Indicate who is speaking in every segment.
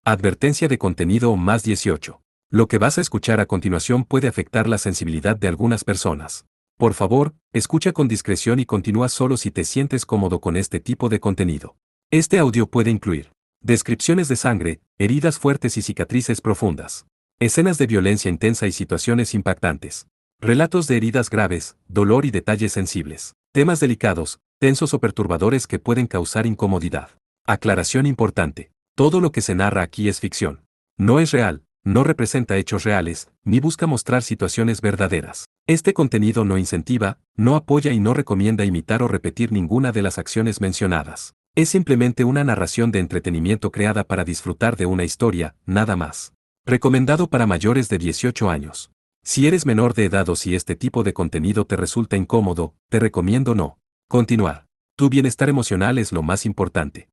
Speaker 1: Advertencia de contenido más 18. Lo que vas a escuchar a continuación puede afectar la sensibilidad de algunas personas. Por favor, escucha con discreción y continúa solo si te sientes cómodo con este tipo de contenido. Este audio puede incluir descripciones de sangre, heridas fuertes y cicatrices profundas, escenas de violencia intensa y situaciones impactantes, relatos de heridas graves, dolor y detalles sensibles, temas delicados, tensos o perturbadores que pueden causar incomodidad. Aclaración importante. Todo lo que se narra aquí es ficción. No es real, no representa hechos reales, ni busca mostrar situaciones verdaderas. Este contenido no incentiva, no apoya y no recomienda imitar o repetir ninguna de las acciones mencionadas. Es simplemente una narración de entretenimiento creada para disfrutar de una historia, nada más. Recomendado para mayores de 18 años. Si eres menor de edad o si este tipo de contenido te resulta incómodo, te recomiendo no continuar. Tu bienestar emocional es lo más importante.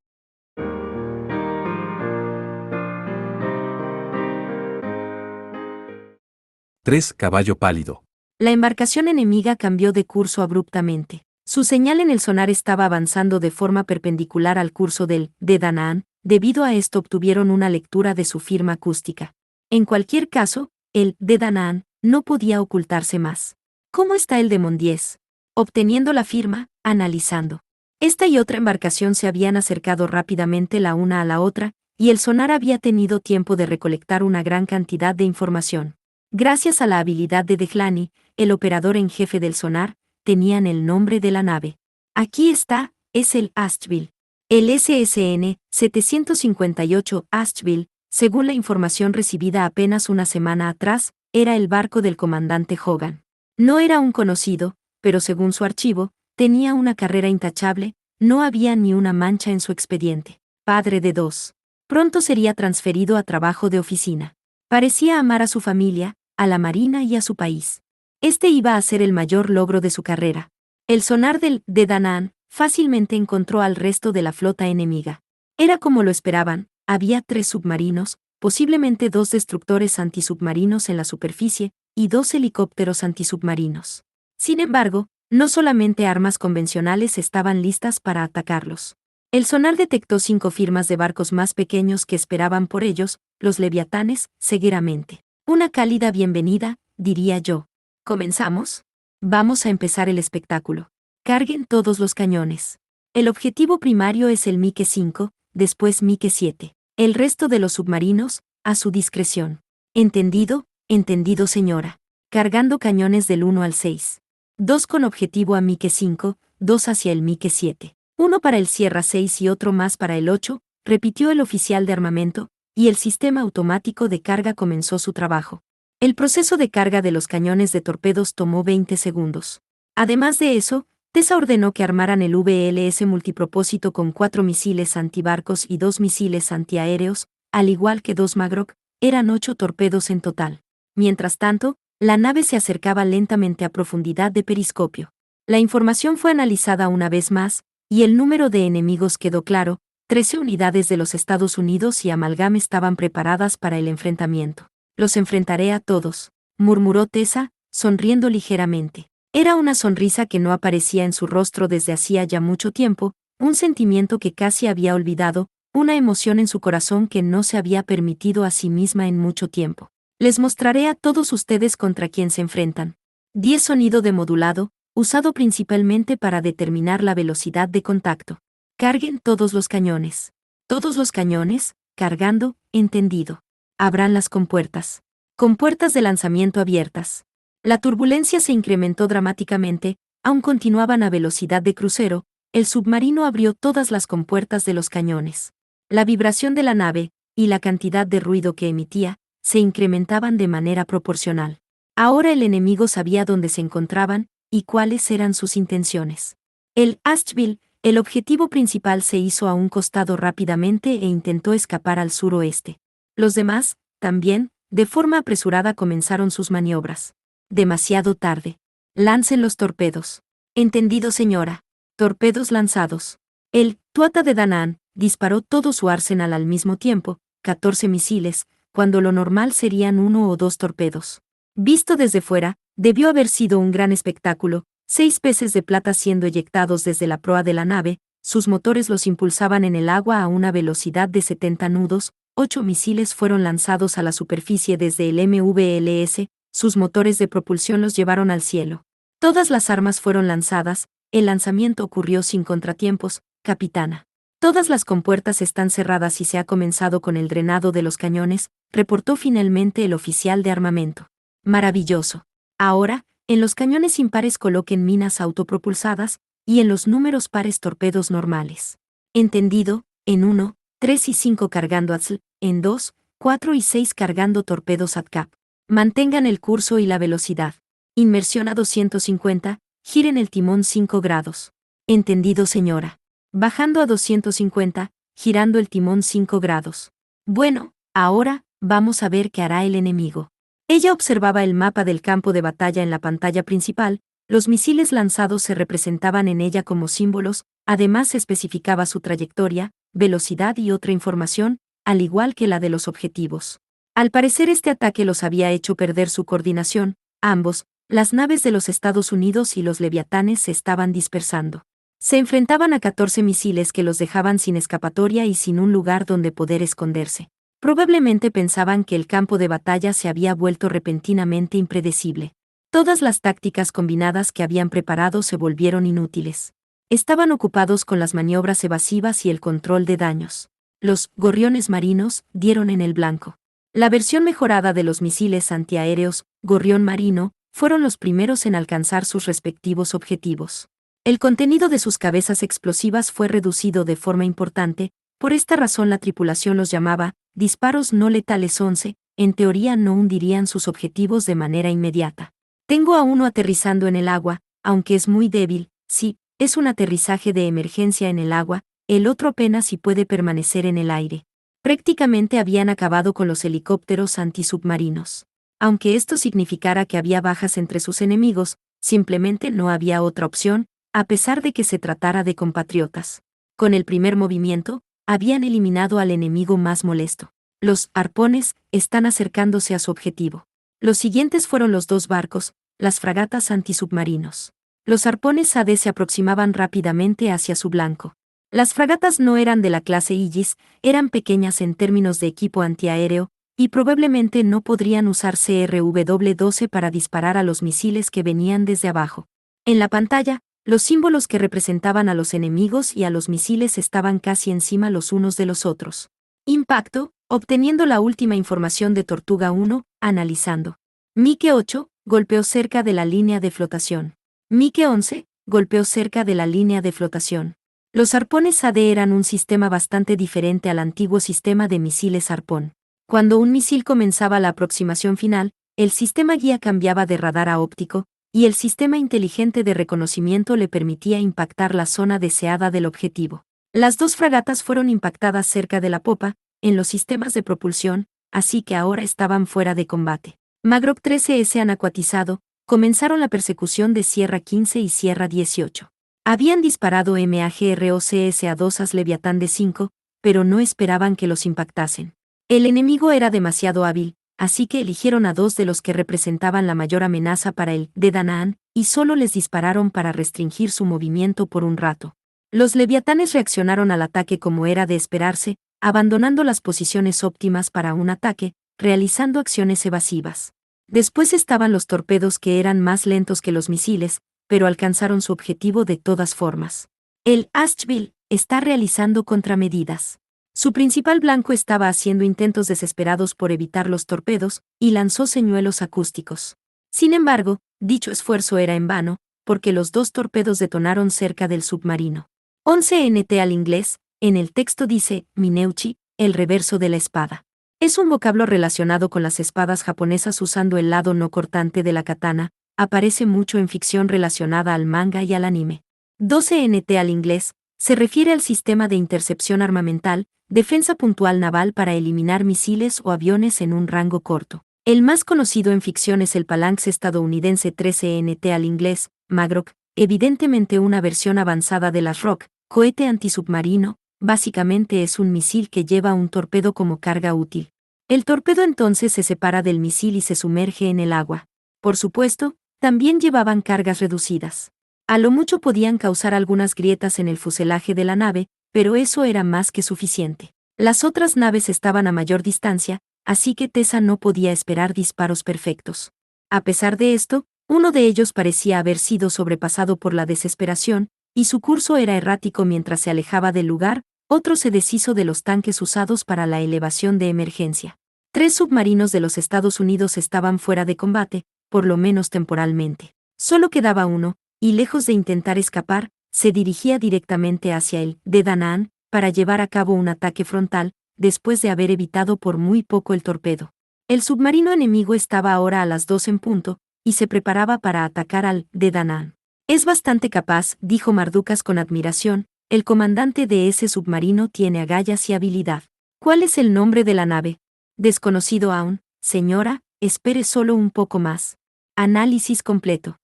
Speaker 1: 3. Caballo pálido.
Speaker 2: La embarcación enemiga cambió de curso abruptamente. Su señal en el sonar estaba avanzando de forma perpendicular al curso del de Danaan, debido a esto obtuvieron una lectura de su firma acústica. En cualquier caso, el de Danaan no podía ocultarse más. ¿Cómo está el Demon 10? Obteniendo la firma, analizando. Esta y otra embarcación se habían acercado rápidamente la una a la otra, y el sonar había tenido tiempo de recolectar una gran cantidad de información. Gracias a la habilidad de Dejlani, el operador en jefe del sonar, tenían el nombre de la nave. Aquí está, es el Asheville. El SSN 758 Asheville, según la información recibida apenas una semana atrás, era el barco del comandante Hogan. No era un conocido, pero según su archivo, tenía una carrera intachable, no había ni una mancha en su expediente. Padre de 2. Pronto sería transferido a trabajo de oficina. Parecía amar a su familia, a la marina y a su país. Este iba a ser el mayor logro de su carrera. El sonar de Danaan fácilmente encontró al resto de la flota enemiga. Era como lo esperaban, había 3 submarinos, posiblemente 2 destructores antisubmarinos en la superficie, y 2 helicópteros antisubmarinos. Sin embargo, no solamente armas convencionales estaban listas para atacarlos. El sonar detectó 5 firmas de barcos más pequeños que esperaban por ellos, los leviatanes, cegueramente. Una cálida bienvenida, diría yo. ¿Comenzamos? Vamos a empezar el espectáculo. Carguen todos los cañones. El objetivo primario es el Mike 5, después Mike 7. El resto de los submarinos, a su discreción. ¿Entendido? Entendido, señora. Cargando cañones del 1 al 6. 2 con objetivo a Mike 5, 2 hacia el Mike 7. 1 para el Sierra 6 y otro más para el 8, repitió el oficial de armamento, y el sistema automático de carga comenzó su trabajo. El proceso de carga de los cañones de torpedos tomó 20 segundos. Además de eso, Tessa ordenó que armaran el VLS multipropósito con 4 misiles antibarcos y 2 misiles antiaéreos, al igual que 2 Magrock, eran 8 torpedos en total. Mientras tanto, la nave se acercaba lentamente a profundidad de periscopio. La información fue analizada una vez más, y el número de enemigos quedó claro. 13 unidades de los Estados Unidos y Amalgam estaban preparadas para el enfrentamiento. Los enfrentaré a todos, murmuró Tessa, sonriendo ligeramente. Era una sonrisa que no aparecía en su rostro desde hacía ya mucho tiempo, un sentimiento que casi había olvidado, una emoción en su corazón que no se había permitido a sí misma en mucho tiempo. Les mostraré a todos ustedes contra quién se enfrentan. 10 sonido de modulado, usado principalmente para determinar la velocidad de contacto. Carguen todos los cañones. Todos los cañones, cargando, entendido. Abran las compuertas. Compuertas de lanzamiento abiertas. La turbulencia se incrementó dramáticamente, aún continuaban a velocidad de crucero, el submarino abrió todas las compuertas de los cañones. La vibración de la nave, y la cantidad de ruido que emitía, se incrementaban de manera proporcional. Ahora el enemigo sabía dónde se encontraban, y cuáles eran sus intenciones. El Asheville, el objetivo principal, se hizo a un costado rápidamente e intentó escapar al suroeste. Los demás, también, de forma apresurada comenzaron sus maniobras. Demasiado tarde. Lancen los torpedos. Entendido, señora. Torpedos lanzados. El Tuata de Danaan disparó todo su arsenal al mismo tiempo, 14 misiles, cuando lo normal serían 1 o 2 torpedos. Visto desde fuera, debió haber sido un gran espectáculo. 6 peces de plata siendo eyectados desde la proa de la nave, sus motores los impulsaban en el agua a una velocidad de 70 nudos, 8 misiles fueron lanzados a la superficie desde el MVLS, sus motores de propulsión los llevaron al cielo. Todas las armas fueron lanzadas, el lanzamiento ocurrió sin contratiempos, capitana. Todas las compuertas están cerradas y se ha comenzado con el drenado de los cañones, reportó finalmente el oficial de armamento. Maravilloso. Ahora, en los cañones impares coloquen minas autopropulsadas, y en los números pares torpedos normales. Entendido, en 1, 3 y 5 cargando ATSL, en 2, 4 y 6 cargando torpedos ATCAP. Mantengan el curso y la velocidad. Inmersión a 250, giren el timón 5 grados. Entendido, señora. Bajando a 250, girando el timón 5 grados. Bueno, ahora, vamos a ver qué hará el enemigo. Ella observaba el mapa del campo de batalla en la pantalla principal, los misiles lanzados se representaban en ella como símbolos, además se especificaba su trayectoria, velocidad y otra información, al igual que la de los objetivos. Al parecer este ataque los había hecho perder su coordinación, ambos, las naves de los Estados Unidos y los leviatanes se estaban dispersando. Se enfrentaban a 14 misiles que los dejaban sin escapatoria y sin un lugar donde poder esconderse. Probablemente pensaban que el campo de batalla se había vuelto repentinamente impredecible. Todas las tácticas combinadas que habían preparado se volvieron inútiles. Estaban ocupados con las maniobras evasivas y el control de daños. Los gorriones marinos dieron en el blanco. La versión mejorada de los misiles antiaéreos, Gorrión Marino, fueron los primeros en alcanzar sus respectivos objetivos. El contenido de sus cabezas explosivas fue reducido de forma importante, por esta razón la tripulación los llamaba disparos no letales 11, en teoría no hundirían sus objetivos de manera inmediata. Tengo a uno aterrizando en el agua, aunque es muy débil, sí, es un aterrizaje de emergencia en el agua, el otro apenas si puede permanecer en el aire. Prácticamente habían acabado con los helicópteros antisubmarinos. Aunque esto significara que había bajas entre sus enemigos, simplemente no había otra opción, a pesar de que se tratara de compatriotas. Con el primer movimiento, habían eliminado al enemigo más molesto. Los arpones están acercándose a su objetivo. Los siguientes fueron los 2 barcos, las fragatas antisubmarinos. Los arpones AD se aproximaban rápidamente hacia su blanco. Las fragatas no eran de la clase Aegis, eran pequeñas en términos de equipo antiaéreo, y probablemente no podrían usar CRW-12 para disparar a los misiles que venían desde abajo. En la pantalla, los símbolos que representaban a los enemigos y a los misiles estaban casi encima los unos de los otros. Impacto, obteniendo la última información de Tortuga 1, analizando. Mike 8, golpeó cerca de la línea de flotación. Mike 11, golpeó cerca de la línea de flotación. Los arpones AD eran un sistema bastante diferente al antiguo sistema de misiles arpón. Cuando un misil comenzaba la aproximación final, el sistema guía cambiaba de radar a óptico, y el sistema inteligente de reconocimiento le permitía impactar la zona deseada del objetivo. Las 2 fragatas fueron impactadas cerca de la popa, en los sistemas de propulsión, así que ahora estaban fuera de combate. Magrock 13S anacuatizado, comenzaron la persecución de Sierra 15 y Sierra 18. Habían disparado MAGROCS a 2 AS Leviatán de 5, pero no esperaban que los impactasen. El enemigo era demasiado hábil, así que eligieron a 2 de los que representaban la mayor amenaza para el de Danaan, y solo les dispararon para restringir su movimiento por un rato. Los leviatanes reaccionaron al ataque como era de esperarse, abandonando las posiciones óptimas para un ataque, realizando acciones evasivas. Después estaban los torpedos que eran más lentos que los misiles, pero alcanzaron su objetivo de todas formas. El Asheville está realizando contramedidas. Su principal blanco estaba haciendo intentos desesperados por evitar los torpedos, y lanzó señuelos acústicos. Sin embargo, dicho esfuerzo era en vano, porque los 2 torpedos detonaron cerca del submarino. 11 NT al inglés, en el texto dice, Mineuchi, el reverso de la espada. Es un vocablo relacionado con las espadas japonesas usando el lado no cortante de la katana, aparece mucho en ficción relacionada al manga y al anime. 12 NT al inglés, se refiere al sistema de intercepción armamental, defensa puntual naval para eliminar misiles o aviones en un rango corto. El más conocido en ficción es el Phalanx estadounidense 13 NT al inglés, Magrock, evidentemente una versión avanzada de las Rock, cohete antisubmarino, básicamente es un misil que lleva un torpedo como carga útil. El torpedo entonces se separa del misil y se sumerge en el agua. Por supuesto, también llevaban cargas reducidas. A lo mucho podían causar algunas grietas en el fuselaje de la nave, pero eso era más que suficiente. Las otras naves estaban a mayor distancia, así que Tessa no podía esperar disparos perfectos. A pesar de esto, uno de ellos parecía haber sido sobrepasado por la desesperación, y su curso era errático mientras se alejaba del lugar. Otro se deshizo de los tanques usados para la elevación de emergencia. 3 submarinos de los Estados Unidos estaban fuera de combate, por lo menos temporalmente. Solo quedaba uno, y lejos de intentar escapar, se dirigía directamente hacia el de Danaan para llevar a cabo un ataque frontal, después de haber evitado por muy poco el torpedo. El submarino enemigo estaba ahora a las 2 en punto, y se preparaba para atacar al de Danaan. Es bastante capaz, dijo Mardukas con admiración. El comandante de ese submarino tiene agallas y habilidad. ¿Cuál es el nombre de la nave? Desconocido aún, señora, espere solo un poco más. Análisis completo.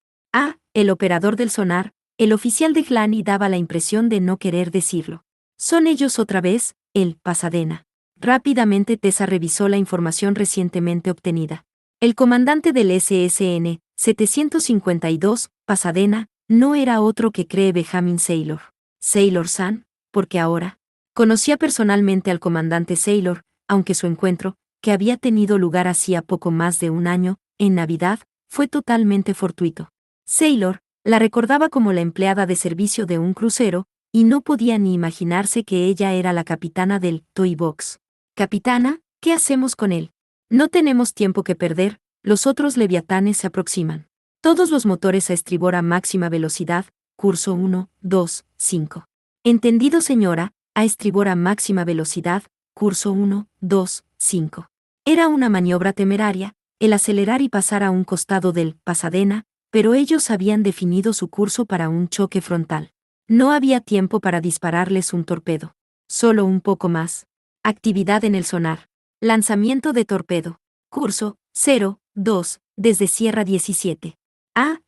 Speaker 2: El operador del sonar, el oficial de Glani daba la impresión de no querer decirlo. Son ellos otra vez, el Pasadena. Rápidamente Tessa revisó la información recientemente obtenida. El comandante del SSN, 752, Pasadena, no era otro que cree Benjamin Saylor. Saylor-san, porque ahora conocía personalmente al comandante Saylor, aunque su encuentro, que había tenido lugar hacía poco más de un año, en Navidad, fue totalmente fortuito. Saylor la recordaba como la empleada de servicio de un crucero, y no podía ni imaginarse que ella era la capitana del Toy Box. Capitana, ¿qué hacemos con él? No tenemos tiempo que perder, los otros leviatanes se aproximan. Todos los motores a estribor a máxima velocidad, curso 1, 2, 5. Entendido señora, a estribor a máxima velocidad, curso 1, 2, 5. Era una maniobra temeraria, el acelerar y pasar a un costado del Pasadena, pero ellos habían definido su curso para un choque frontal. No había tiempo para dispararles un torpedo. Solo un poco más. Actividad en el sonar. Lanzamiento de torpedo. Curso 0, 2, desde Sierra 17.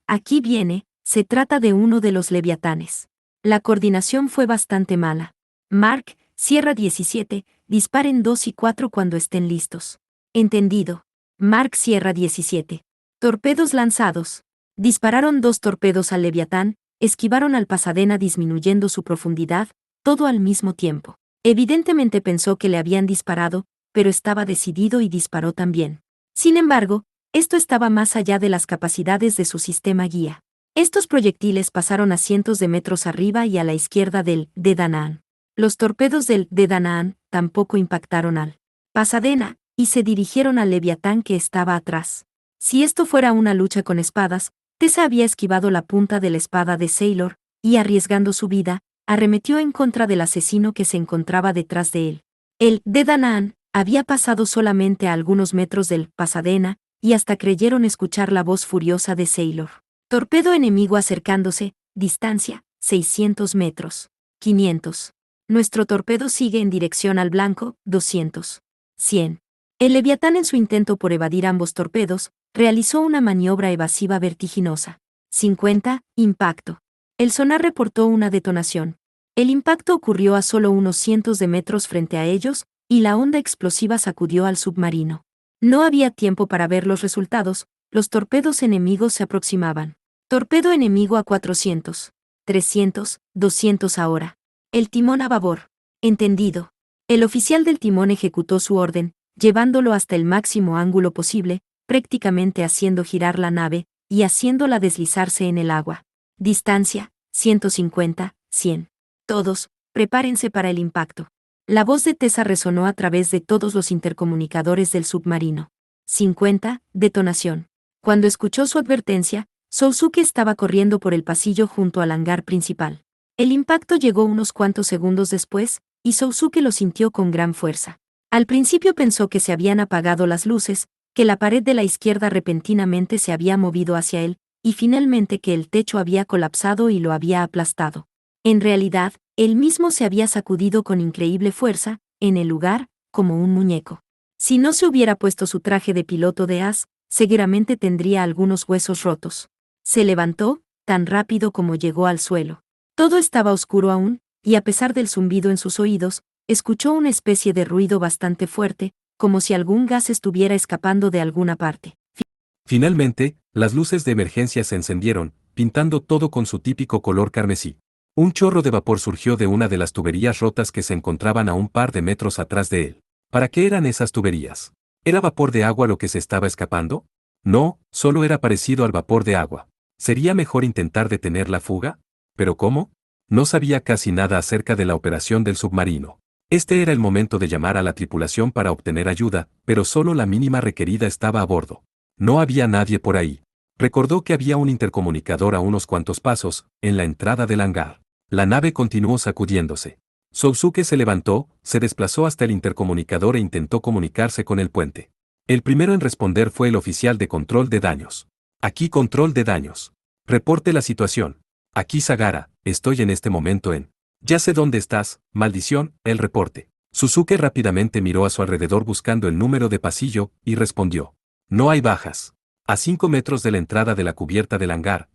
Speaker 2: Aquí viene, se trata de uno de los leviatanes. La coordinación fue bastante mala. Mark, Sierra 17, disparen 2 y 4 cuando estén listos. Entendido. Mark Sierra 17. Torpedos lanzados. Dispararon 2 torpedos al leviatán, esquivaron al Pasadena disminuyendo su profundidad, todo al mismo tiempo. Evidentemente pensó que le habían disparado, pero estaba decidido y disparó también. Sin embargo, esto estaba más allá de las capacidades de su sistema guía. Estos proyectiles pasaron a cientos de metros arriba y a la izquierda del de Danaan. Los torpedos del de Danaan tampoco impactaron al Pasadena, y se dirigieron al leviatán que estaba atrás. Si esto fuera una lucha con espadas, Tessa había esquivado la punta de la espada de Saylor, y arriesgando su vida, arremetió en contra del asesino que se encontraba detrás de él. El de Danaan había pasado solamente a algunos metros del Pasadena, y hasta creyeron escuchar la voz furiosa de Saylor. Torpedo enemigo acercándose, distancia, 600 metros. 500. Nuestro torpedo sigue en dirección al blanco, 200. 100. El leviatán en su intento por evadir ambos torpedos, realizó una maniobra evasiva vertiginosa. 50. Impacto. El sonar reportó una detonación. El impacto ocurrió a solo unos cientos de metros frente a ellos, y la onda explosiva sacudió al submarino. No había tiempo para ver los resultados, los torpedos enemigos se aproximaban. Torpedo enemigo a 400. 300, 200 ahora. El timón a babor. Entendido. El oficial del timón ejecutó su orden, llevándolo hasta el máximo ángulo posible, prácticamente haciendo girar la nave, y haciéndola deslizarse en el agua. Distancia, 150, 100. Todos, prepárense para el impacto. La voz de Tessa resonó a través de todos los intercomunicadores del submarino. 50, detonación. Cuando escuchó su advertencia, Sousuke estaba corriendo por el pasillo junto al hangar principal. El impacto llegó unos cuantos segundos después, y Sousuke lo sintió con gran fuerza. Al principio pensó que se habían apagado las luces, que la pared de la izquierda repentinamente se había movido hacia él, y finalmente que el techo había colapsado y lo había aplastado. En realidad, él mismo se había sacudido con increíble fuerza, en el lugar, como un muñeco. Si no se hubiera puesto su traje de piloto de as, seguramente tendría algunos huesos rotos. Se levantó, tan rápido como llegó al suelo. Todo estaba oscuro aún, y a pesar del zumbido en sus oídos, escuchó una especie de ruido bastante fuerte, como si algún gas estuviera escapando de alguna parte.
Speaker 1: Finalmente, las luces de emergencia se encendieron, pintando todo con su típico color carmesí. Un chorro de vapor surgió de una de las tuberías rotas que se encontraban a un par de metros atrás de él. ¿Para qué eran esas tuberías? ¿Era vapor de agua lo que se estaba escapando? No, solo era parecido al vapor de agua. ¿Sería mejor intentar detener la fuga? ¿Pero cómo? No sabía casi nada acerca de la operación del submarino. Este era el momento de llamar a la tripulación para obtener ayuda, pero solo la mínima requerida estaba a bordo. No había nadie por ahí. Recordó que había un intercomunicador a unos cuantos pasos, en la entrada del hangar. La nave continuó sacudiéndose. Sousuke se levantó, se desplazó hasta el intercomunicador e intentó comunicarse con el puente. El primero en responder fue el oficial de control de daños. Aquí control de daños. Reporte la situación. Aquí Sagara, estoy en este momento en... Ya sé dónde estás, maldición, el reporte. Suzuki rápidamente miró a su alrededor buscando el número de pasillo, y respondió. No hay bajas. A 5 metros de la entrada de la cubierta del hangar,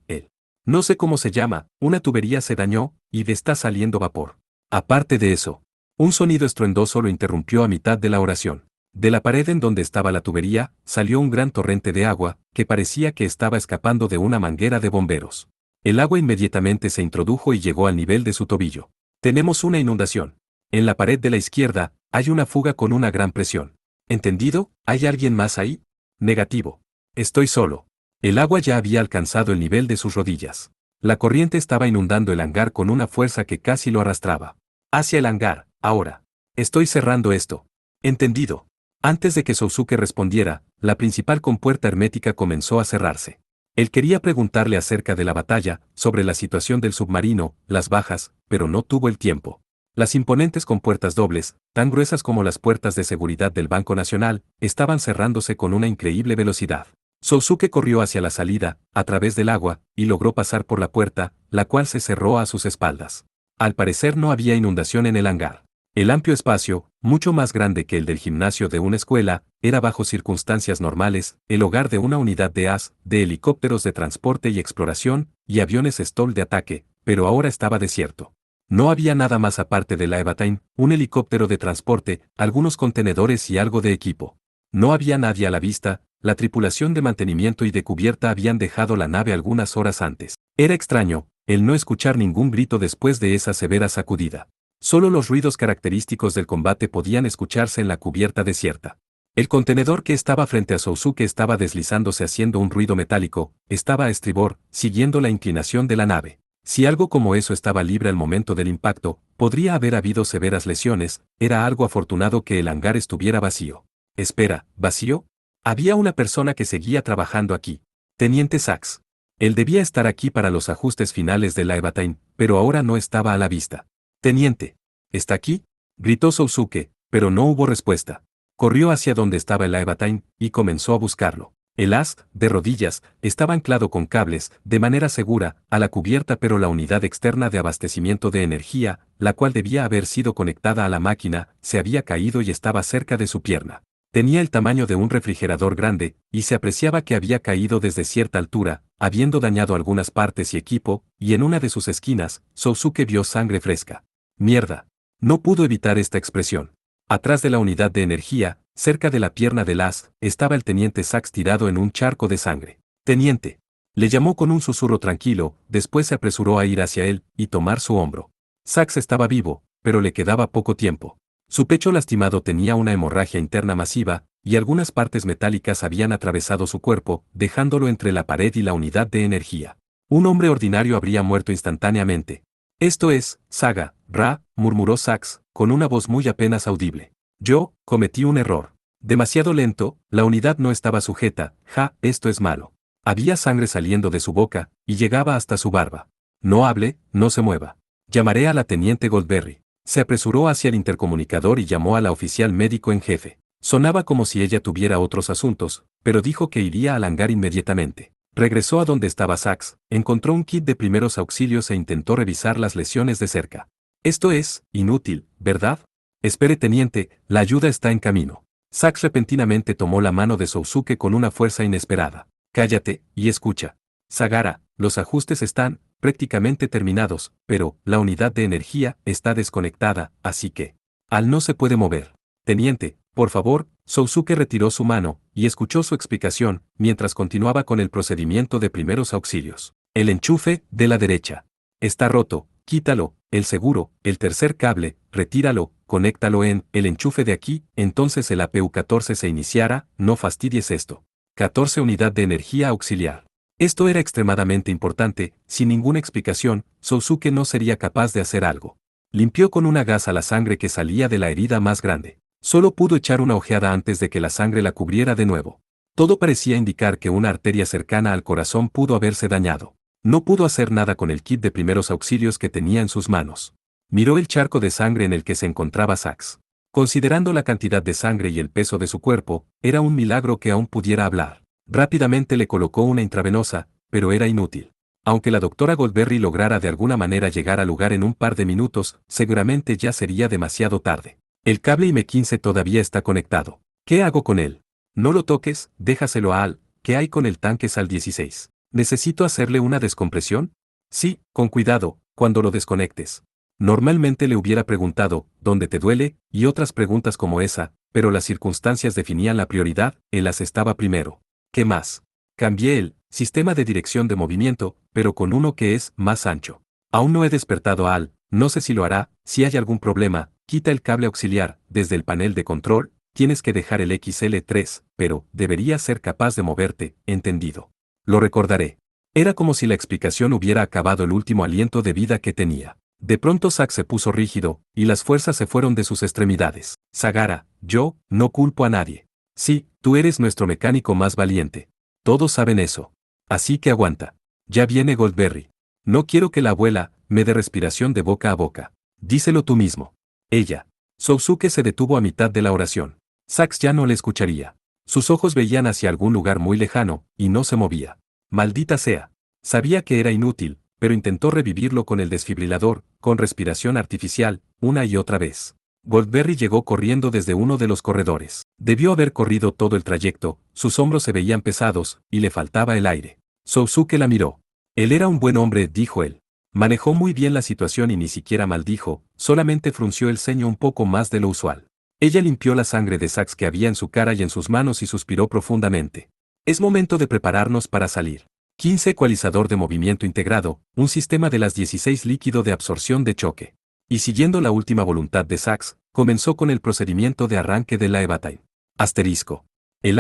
Speaker 1: no sé cómo se llama, una tubería se dañó, y de está saliendo vapor. Aparte de eso, un sonido estruendoso lo interrumpió a mitad de la oración. De la pared en donde estaba la tubería, salió un gran torrente de agua, que parecía que estaba escapando de una manguera de bomberos. El agua inmediatamente se introdujo y llegó al nivel de su tobillo. Tenemos una inundación. En la pared de la izquierda, hay una fuga con una gran presión. ¿Entendido? ¿Hay alguien más ahí? Negativo. Estoy solo. El agua ya había alcanzado el nivel de sus rodillas. La corriente estaba inundando el hangar con una fuerza que casi lo arrastraba. Hacia el hangar, ahora. Estoy cerrando esto. Entendido. Antes de que Sousuke respondiera, la principal compuerta hermética comenzó a cerrarse. Él quería preguntarle acerca de la batalla, sobre la situación del submarino, las bajas, pero no tuvo el tiempo. Las imponentes compuertas dobles, tan gruesas como las puertas de seguridad del Banco Nacional, estaban cerrándose con una increíble velocidad. Sousuke corrió hacia la salida, a través del agua, y logró pasar por la puerta, la cual se cerró a sus espaldas. Al parecer no había inundación en el hangar. El amplio espacio, mucho más grande que el del gimnasio de una escuela, era bajo circunstancias normales, el hogar de una unidad de helicópteros de transporte y exploración, y aviones Stoll de ataque, pero ahora estaba desierto. No había nada más aparte de la Evatine, un helicóptero de transporte, algunos contenedores y algo de equipo. No había nadie a la vista, la tripulación de mantenimiento y de cubierta habían dejado la nave algunas horas antes. Era extraño, el no escuchar ningún grito después de esa severa sacudida. Solo los ruidos característicos del combate podían escucharse en la cubierta desierta. El contenedor que estaba frente a Sousuke estaba deslizándose haciendo un ruido metálico, estaba a estribor, siguiendo la inclinación de la nave. Si algo como eso estaba libre al momento del impacto, podría haber habido severas lesiones, era algo afortunado que el hangar estuviera vacío. Espera, ¿vacío? Había una persona que seguía trabajando aquí. Teniente Sachs. Él debía estar aquí para los ajustes finales de la Evatine, pero ahora no estaba a la vista. Teniente. ¿Está aquí? Gritó Sousuke, pero no hubo respuesta. Corrió hacia donde estaba el Evatine, y comenzó a buscarlo. El AST, de rodillas, estaba anclado con cables, de manera segura, a la cubierta, pero la unidad externa de abastecimiento de energía, la cual debía haber sido conectada a la máquina, se había caído y estaba cerca de su pierna. Tenía el tamaño de un refrigerador grande, y se apreciaba que había caído desde cierta altura, habiendo dañado algunas partes y equipo, y en una de sus esquinas, Sousuke vio sangre fresca. Mierda. No pudo evitar esta expresión. Atrás de la unidad de energía, cerca de la pierna del AST, estaba el teniente Sachs tirado en un charco de sangre. Teniente. Le llamó con un susurro tranquilo, después se apresuró a ir hacia él, y tomar su hombro. Sachs estaba vivo, pero le quedaba poco tiempo. Su pecho lastimado tenía una hemorragia interna masiva, y algunas partes metálicas habían atravesado su cuerpo, dejándolo entre la pared y la unidad de energía. Un hombre ordinario habría muerto instantáneamente. Esto es, Saga, Ra, murmuró Sachs, con una voz muy apenas audible. Yo, cometí un error. Demasiado lento, la unidad no estaba sujeta, esto es malo. Había sangre saliendo de su boca, y llegaba hasta su barba. No hable, no se mueva. Llamaré a la teniente Goldberry. Se apresuró hacia el intercomunicador y llamó a la oficial médico en jefe. Sonaba como si ella tuviera otros asuntos, pero dijo que iría al hangar inmediatamente. Regresó a donde estaba Sachs, encontró un kit de primeros auxilios e intentó revisar las lesiones de cerca. Esto es, inútil, ¿verdad? Espere teniente, la ayuda está en camino. Sachs repentinamente tomó la mano de Sousuke con una fuerza inesperada. Cállate, y escucha. Sagara, los ajustes están, prácticamente terminados, pero, la unidad de energía, está desconectada, así que... Al no se puede mover. Teniente, por favor, Sousuke retiró su mano, y escuchó su explicación, mientras continuaba con el procedimiento de primeros auxilios. El enchufe, de la derecha. Está roto, Quítalo, el seguro, el tercer cable, retíralo, conéctalo en el enchufe de aquí, entonces el APU-14 se iniciará, no fastidies esto. 14 unidad de energía auxiliar. Esto era extremadamente importante, sin ninguna explicación, Sousuke no sería capaz de hacer algo. Limpió con una gasa la sangre que salía de la herida más grande. Solo pudo echar una ojeada antes de que la sangre la cubriera de nuevo. Todo parecía indicar que una arteria cercana al corazón pudo haberse dañado. No pudo hacer nada con el kit de primeros auxilios que tenía en sus manos. Miró el charco de sangre en el que se encontraba Sax. Considerando la cantidad de sangre y el peso de su cuerpo, era un milagro que aún pudiera hablar. Rápidamente le colocó una intravenosa, pero era inútil. Aunque la doctora Goldberry lograra de alguna manera llegar al lugar en un par de minutos, seguramente ya sería demasiado tarde. El cable IM-15 todavía está conectado. ¿Qué hago con él? No lo toques, déjaselo a Al. ¿Qué hay con el tanque SAL 16? ¿Necesito hacerle una descompresión? Sí, con cuidado, cuando lo desconectes. Normalmente le hubiera preguntado, ¿dónde te duele? Y otras preguntas como esa, pero las circunstancias definían la prioridad, él las estaba primero. ¿Qué más? Cambié el sistema de dirección de movimiento, pero con uno que es más ancho. Aún no he despertado a Al, no sé si lo hará, si hay algún problema, quita el cable auxiliar, desde el panel de control, tienes que dejar el XL3, pero deberías ser capaz de moverte, ¿entendido? Lo recordaré. Era como si la explicación hubiera acabado el último aliento de vida que tenía. De pronto Zack se puso rígido, y las fuerzas se fueron de sus extremidades. Sagara, yo, no culpo a nadie. Sí, tú eres nuestro mecánico más valiente. Todos saben eso. Así que aguanta. Ya viene Goldberry. No quiero que la abuela me dé respiración de boca a boca. Díselo tú mismo. Ella. Sousuke se detuvo a mitad de la oración. Sax ya no le escucharía. Sus ojos veían hacia algún lugar muy lejano, y no se movía. Maldita sea. Sabía que era inútil, pero intentó revivirlo con el desfibrilador, con respiración artificial, una y otra vez. Goldberry llegó corriendo desde uno de los corredores. Debió haber corrido todo el trayecto, sus hombros se veían pesados, y le faltaba el aire. Sousuke la miró. Él era un buen hombre, dijo él. Manejó muy bien la situación y ni siquiera maldijo, solamente frunció el ceño un poco más de lo usual. Ella limpió la sangre de Sax que había en su cara y en sus manos y suspiró profundamente. Es momento de prepararnos para salir. 15 ecualizador de movimiento integrado, un sistema de las 16 líquido de absorción de choque. Y siguiendo la última voluntad de Sax, comenzó con el procedimiento de arranque de la Evatain. Asterisco. El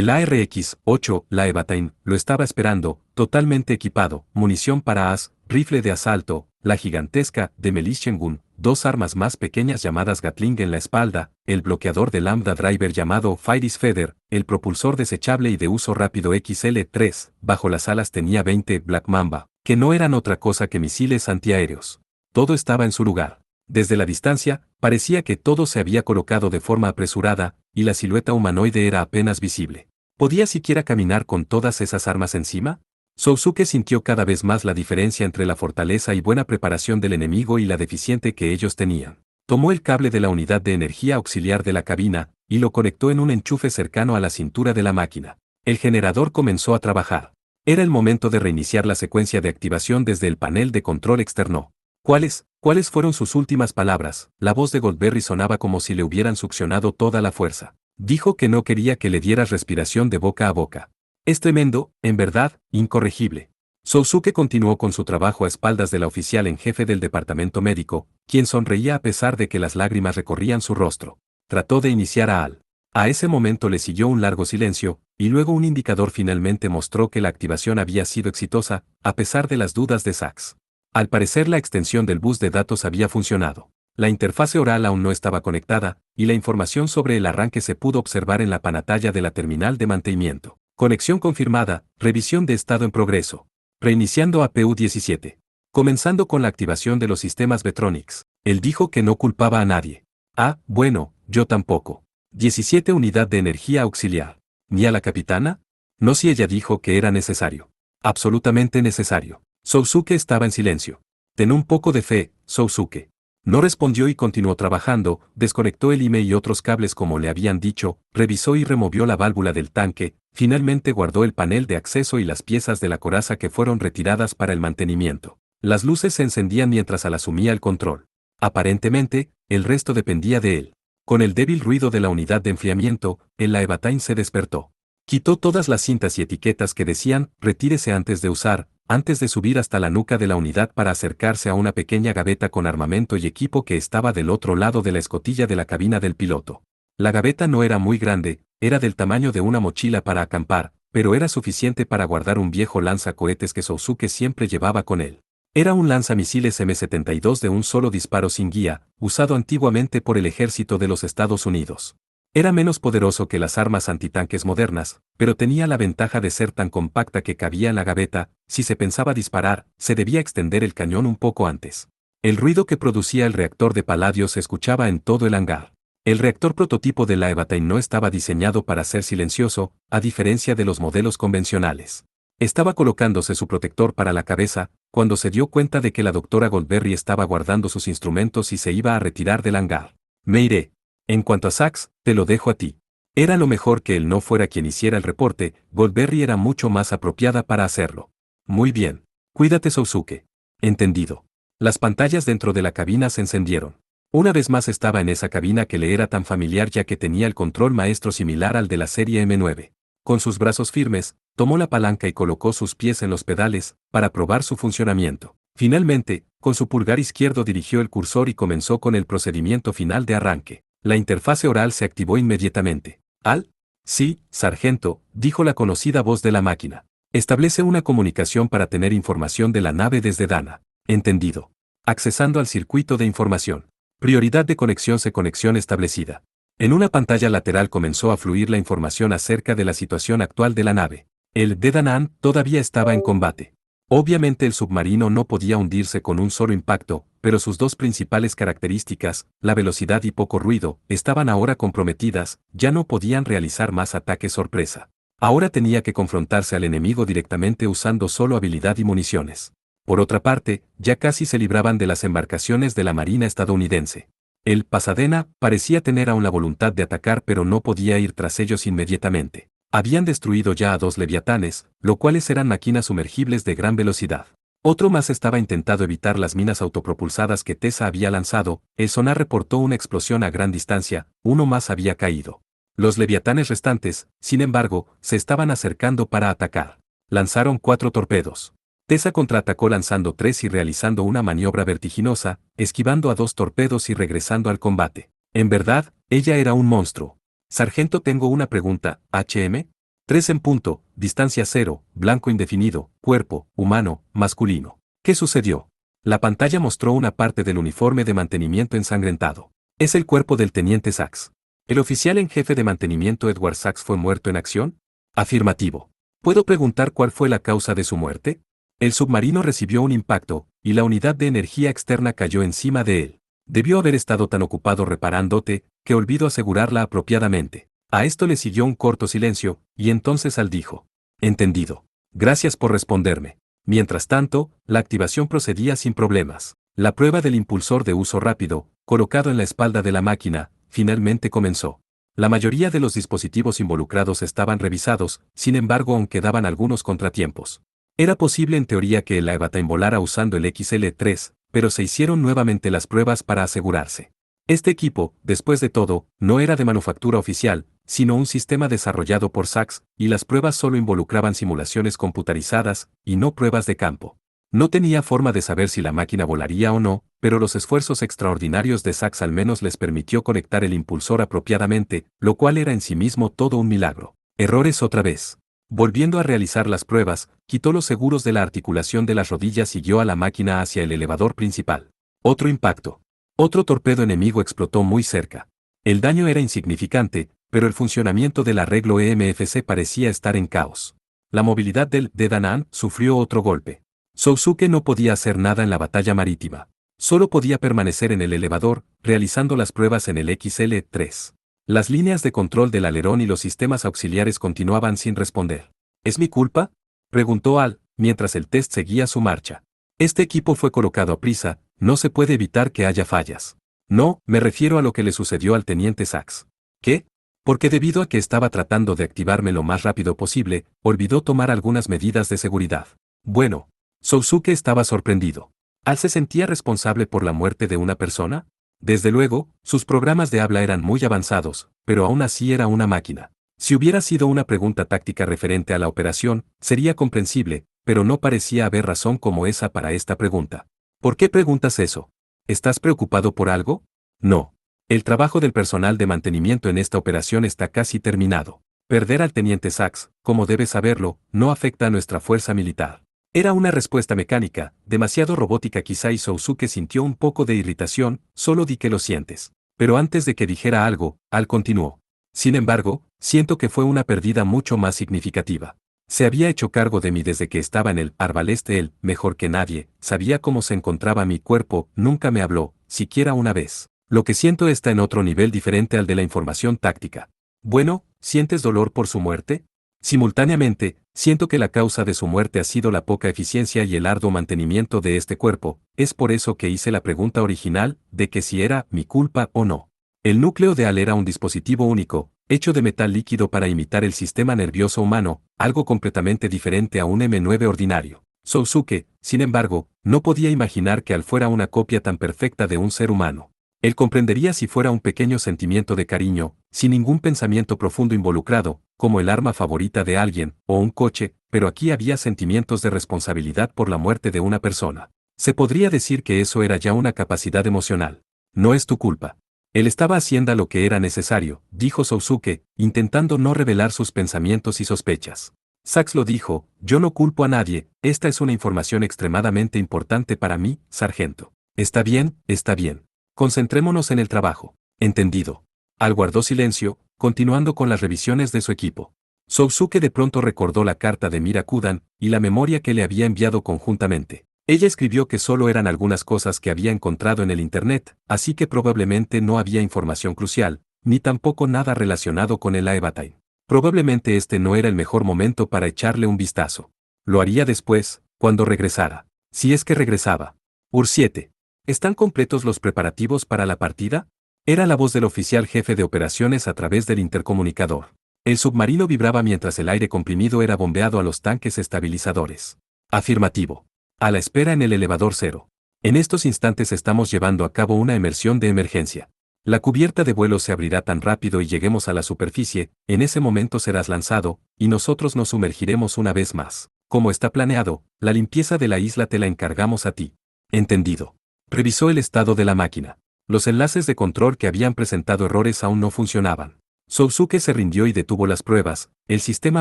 Speaker 1: ARX-8, la Evatain, lo estaba esperando, totalmente equipado, munición para as, rifle de asalto, la gigantesca de Melishengun, dos armas más pequeñas llamadas Gatling en la espalda, el bloqueador de Lambda Driver llamado Fairies Feather, el propulsor desechable y de uso rápido XL-3, bajo las alas tenía 20 Black Mamba, que no eran otra cosa que misiles antiaéreos. Todo estaba en su lugar. Desde la distancia, parecía que todo se había colocado de forma apresurada, y la silueta humanoide era apenas visible. ¿Podía siquiera caminar con todas esas armas encima? Sousuke sintió cada vez más la diferencia entre la fortaleza y buena preparación del enemigo y la deficiente que ellos tenían. Tomó el cable de la unidad de energía auxiliar de la cabina, y lo conectó en un enchufe cercano a la cintura de la máquina. El generador comenzó a trabajar. Era el momento de reiniciar la secuencia de activación desde el panel de control externo. ¿Cuáles fueron sus últimas palabras? La voz de Goldberry sonaba como si le hubieran succionado toda la fuerza. Dijo que no quería que le dieras respiración de boca a boca. Es tremendo, en verdad, incorregible. Sousuke continuó con su trabajo a espaldas de la oficial en jefe del departamento médico, quien sonreía a pesar de que las lágrimas recorrían su rostro. Trató de iniciar a Al. A ese momento le siguió un largo silencio, y luego un indicador finalmente mostró que la activación había sido exitosa, a pesar de las dudas de Sax. Al parecer la extensión del bus de datos había funcionado. La interfase oral aún no estaba conectada, y la información sobre el arranque se pudo observar en la pantalla de la terminal de mantenimiento. Conexión confirmada, revisión de estado en progreso. Reiniciando APU-17. Comenzando con la activación de los sistemas Vetronics. Él dijo que no culpaba a nadie. Ah, bueno, yo tampoco. 17 unidad de energía auxiliar. ¿Ni a la capitana? No si ella dijo que era necesario. Absolutamente necesario. Sousuke estaba en silencio. Ten un poco de fe, Sousuke. No respondió y continuó trabajando, desconectó el IME y otros cables como le habían dicho, revisó y removió la válvula del tanque, finalmente guardó el panel de acceso y las piezas de la coraza que fueron retiradas para el mantenimiento. Las luces se encendían mientras Al asumía el control. Aparentemente, el resto dependía de él. Con el débil ruido de la unidad de enfriamiento, el Evatain se despertó. Quitó todas las cintas y etiquetas que decían, retírese antes de usar, antes de subir hasta la nuca de la unidad para acercarse a una pequeña gaveta con armamento y equipo que estaba del otro lado de la escotilla de la cabina del piloto. La gaveta no era muy grande, era del tamaño de una mochila para acampar, pero era suficiente para guardar un viejo lanzacohetes que Sousuke siempre llevaba con él. Era un lanzamisiles M72 de un solo disparo sin guía, usado antiguamente por el ejército de los Estados Unidos. Era menos poderoso que las armas antitanques modernas, pero tenía la ventaja de ser tan compacta que cabía en la gaveta. Si se pensaba disparar, se debía extender el cañón un poco antes. El ruido que producía el reactor de paladio se escuchaba en todo el hangar. El reactor prototipo de la Evatain no estaba diseñado para ser silencioso, a diferencia de los modelos convencionales. Estaba colocándose su protector para la cabeza, cuando se dio cuenta de que la doctora Goldberry estaba guardando sus instrumentos y se iba a retirar del hangar. Me iré. En cuanto a Sax, te lo dejo a ti. Era lo mejor que él no fuera quien hiciera el reporte. Goldberry era mucho más apropiada para hacerlo. Muy bien. Cuídate, Sousuke. Entendido. Las pantallas dentro de la cabina se encendieron. Una vez más estaba en esa cabina que le era tan familiar ya que tenía el control maestro similar al de la serie M9. Con sus brazos firmes, tomó la palanca y colocó sus pies en los pedales, para probar su funcionamiento. Finalmente, con su pulgar izquierdo dirigió el cursor y comenzó con el procedimiento final de arranque. La interfase oral se activó inmediatamente. ¿Al? Sí, sargento, dijo la conocida voz de la máquina. Establece una comunicación para tener información de la nave desde Dana. Entendido. Accesando al circuito de información. Prioridad de conexión establecida. En una pantalla lateral comenzó a fluir la información acerca de la situación actual de la nave. El de Danaan todavía estaba en combate. Obviamente el submarino no podía hundirse con un solo impacto, pero sus dos principales características, la velocidad y poco ruido, estaban ahora comprometidas. Ya no podían realizar más ataques sorpresa. Ahora tenía que confrontarse al enemigo directamente usando solo habilidad y municiones. Por otra parte, ya casi se libraban de las embarcaciones de la Marina estadounidense. El Pasadena parecía tener aún la voluntad de atacar, pero no podía ir tras ellos inmediatamente. Habían destruido ya a 2 leviatanes, lo cuales eran máquinas sumergibles de gran velocidad. Otro más estaba intentando evitar las minas autopropulsadas que Tessa había lanzado. El sonar reportó una explosión a gran distancia. Uno más había caído. Los leviatanes restantes, sin embargo, se estaban acercando para atacar. Lanzaron 4 torpedos. Tessa contraatacó lanzando 3 y realizando una maniobra vertiginosa, esquivando a 2 torpedos y regresando al combate. En verdad, ella era un monstruo. Sargento, tengo una pregunta. HM 3 en punto, distancia 0, blanco indefinido, cuerpo, humano, masculino. ¿Qué sucedió? La pantalla mostró una parte del uniforme de mantenimiento ensangrentado. Es el cuerpo del teniente Sax. ¿El oficial en jefe de mantenimiento Edward Sax fue muerto en acción? Afirmativo. ¿Puedo preguntar cuál fue la causa de su muerte? El submarino recibió un impacto, y la unidad de energía externa cayó encima de él. Debió haber estado tan ocupado reparándote, que olvidó asegurarla apropiadamente. A esto le siguió un corto silencio, y entonces Al dijo. Entendido. Gracias por responderme. Mientras tanto, la activación procedía sin problemas. La prueba del impulsor de uso rápido, colocado en la espalda de la máquina, finalmente comenzó. La mayoría de los dispositivos involucrados estaban revisados, sin embargo aún quedaban algunos contratiempos. Era posible en teoría que el Evatain volara usando el XL-3, pero se hicieron nuevamente las pruebas para asegurarse. Este equipo, después de todo, no era de manufactura oficial, sino un sistema desarrollado por Sax, y las pruebas solo involucraban simulaciones computarizadas, y no pruebas de campo. No tenía forma de saber si la máquina volaría o no, pero los esfuerzos extraordinarios de Sax al menos les permitió conectar el impulsor apropiadamente, lo cual era en sí mismo todo un milagro. Errores otra vez. Volviendo a realizar las pruebas, quitó los seguros de la articulación de las rodillas y guió a la máquina hacia el elevador principal. Otro impacto. Otro torpedo enemigo explotó muy cerca. El daño era insignificante, pero el funcionamiento del arreglo EMFC parecía estar en caos. La movilidad del de Danaan sufrió otro golpe. Sousuke no podía hacer nada en la batalla marítima. Solo podía permanecer en el elevador, realizando las pruebas en el XL-3. Las líneas de control del alerón y los sistemas auxiliares continuaban sin responder. ¿Es mi culpa?, preguntó Al, mientras el test seguía su marcha. Este equipo fue colocado a prisa, no se puede evitar que haya fallas. No, me refiero a lo que le sucedió al teniente Sax. ¿Qué? Porque debido a que estaba tratando de activarme lo más rápido posible, olvidó tomar algunas medidas de seguridad. Bueno, Sousuke estaba sorprendido. ¿Al se sentía responsable por la muerte de una persona? Desde luego, sus programas de habla eran muy avanzados, pero aún así era una máquina. Si hubiera sido una pregunta táctica referente a la operación, sería comprensible, pero no parecía haber razón como esa para esta pregunta. ¿Por qué preguntas eso? ¿Estás preocupado por algo? No. El trabajo del personal de mantenimiento en esta operación está casi terminado. Perder al teniente Sachs, como debes saberlo, no afecta a nuestra fuerza militar. Era una respuesta mecánica, demasiado robótica quizá, y Sousuke sintió un poco de irritación. Solo di que lo sientes. Pero antes de que dijera algo, Al continuó. Sin embargo, siento que fue una pérdida mucho más significativa. Se había hecho cargo de mí desde que estaba en el Arbaleste. Él, mejor que nadie, sabía cómo se encontraba mi cuerpo. Nunca me habló, siquiera una vez. Lo que siento está en otro nivel diferente al de la información táctica. Bueno, ¿sientes dolor por su muerte? Simultáneamente, siento que la causa de su muerte ha sido la poca eficiencia y el arduo mantenimiento de este cuerpo. Es por eso que hice la pregunta original, de que si era mi culpa o no. El núcleo de Al era un dispositivo único, hecho de metal líquido para imitar el sistema nervioso humano, algo completamente diferente a un M9 ordinario. Sousuke, sin embargo, no podía imaginar que Al fuera una copia tan perfecta de un ser humano. Él comprendería si fuera un pequeño sentimiento de cariño, sin ningún pensamiento profundo involucrado, como el arma favorita de alguien, o un coche, pero aquí había sentimientos de responsabilidad por la muerte de una persona. Se podría decir que eso era ya una capacidad emocional. No es tu culpa. Él estaba haciendo lo que era necesario, dijo Sousuke, intentando no revelar sus pensamientos y sospechas. Sachs lo dijo, yo no culpo a nadie, esta es una información extremadamente importante para mí, sargento. Está bien, está bien. Concentrémonos en el trabajo. Entendido. Al guardó silencio, continuando con las revisiones de su equipo. Sousuke de pronto recordó la carta de Mirakudan y la memoria que le había enviado conjuntamente. Ella escribió que solo eran algunas cosas que había encontrado en el internet, así que probablemente no había información crucial, ni tampoco nada relacionado con el Aevatain. Probablemente este no era el mejor momento para echarle un vistazo. Lo haría después, cuando regresara. Si es que regresaba. Ur 7. ¿Están completos los preparativos para la partida? Era la voz del oficial jefe de operaciones a través del intercomunicador. El submarino vibraba mientras el aire comprimido era bombeado a los tanques estabilizadores. Afirmativo. A la espera en el elevador 0. En estos instantes estamos llevando a cabo una emersión de emergencia. La cubierta de vuelo se abrirá tan rápido y lleguemos a la superficie, en ese momento serás lanzado, y nosotros nos sumergiremos una vez más. Como está planeado, la limpieza de la isla te la encargamos a ti. Entendido. Revisó el estado de la máquina. Los enlaces de control que habían presentado errores aún no funcionaban. Sousuke se rindió y detuvo las pruebas. El sistema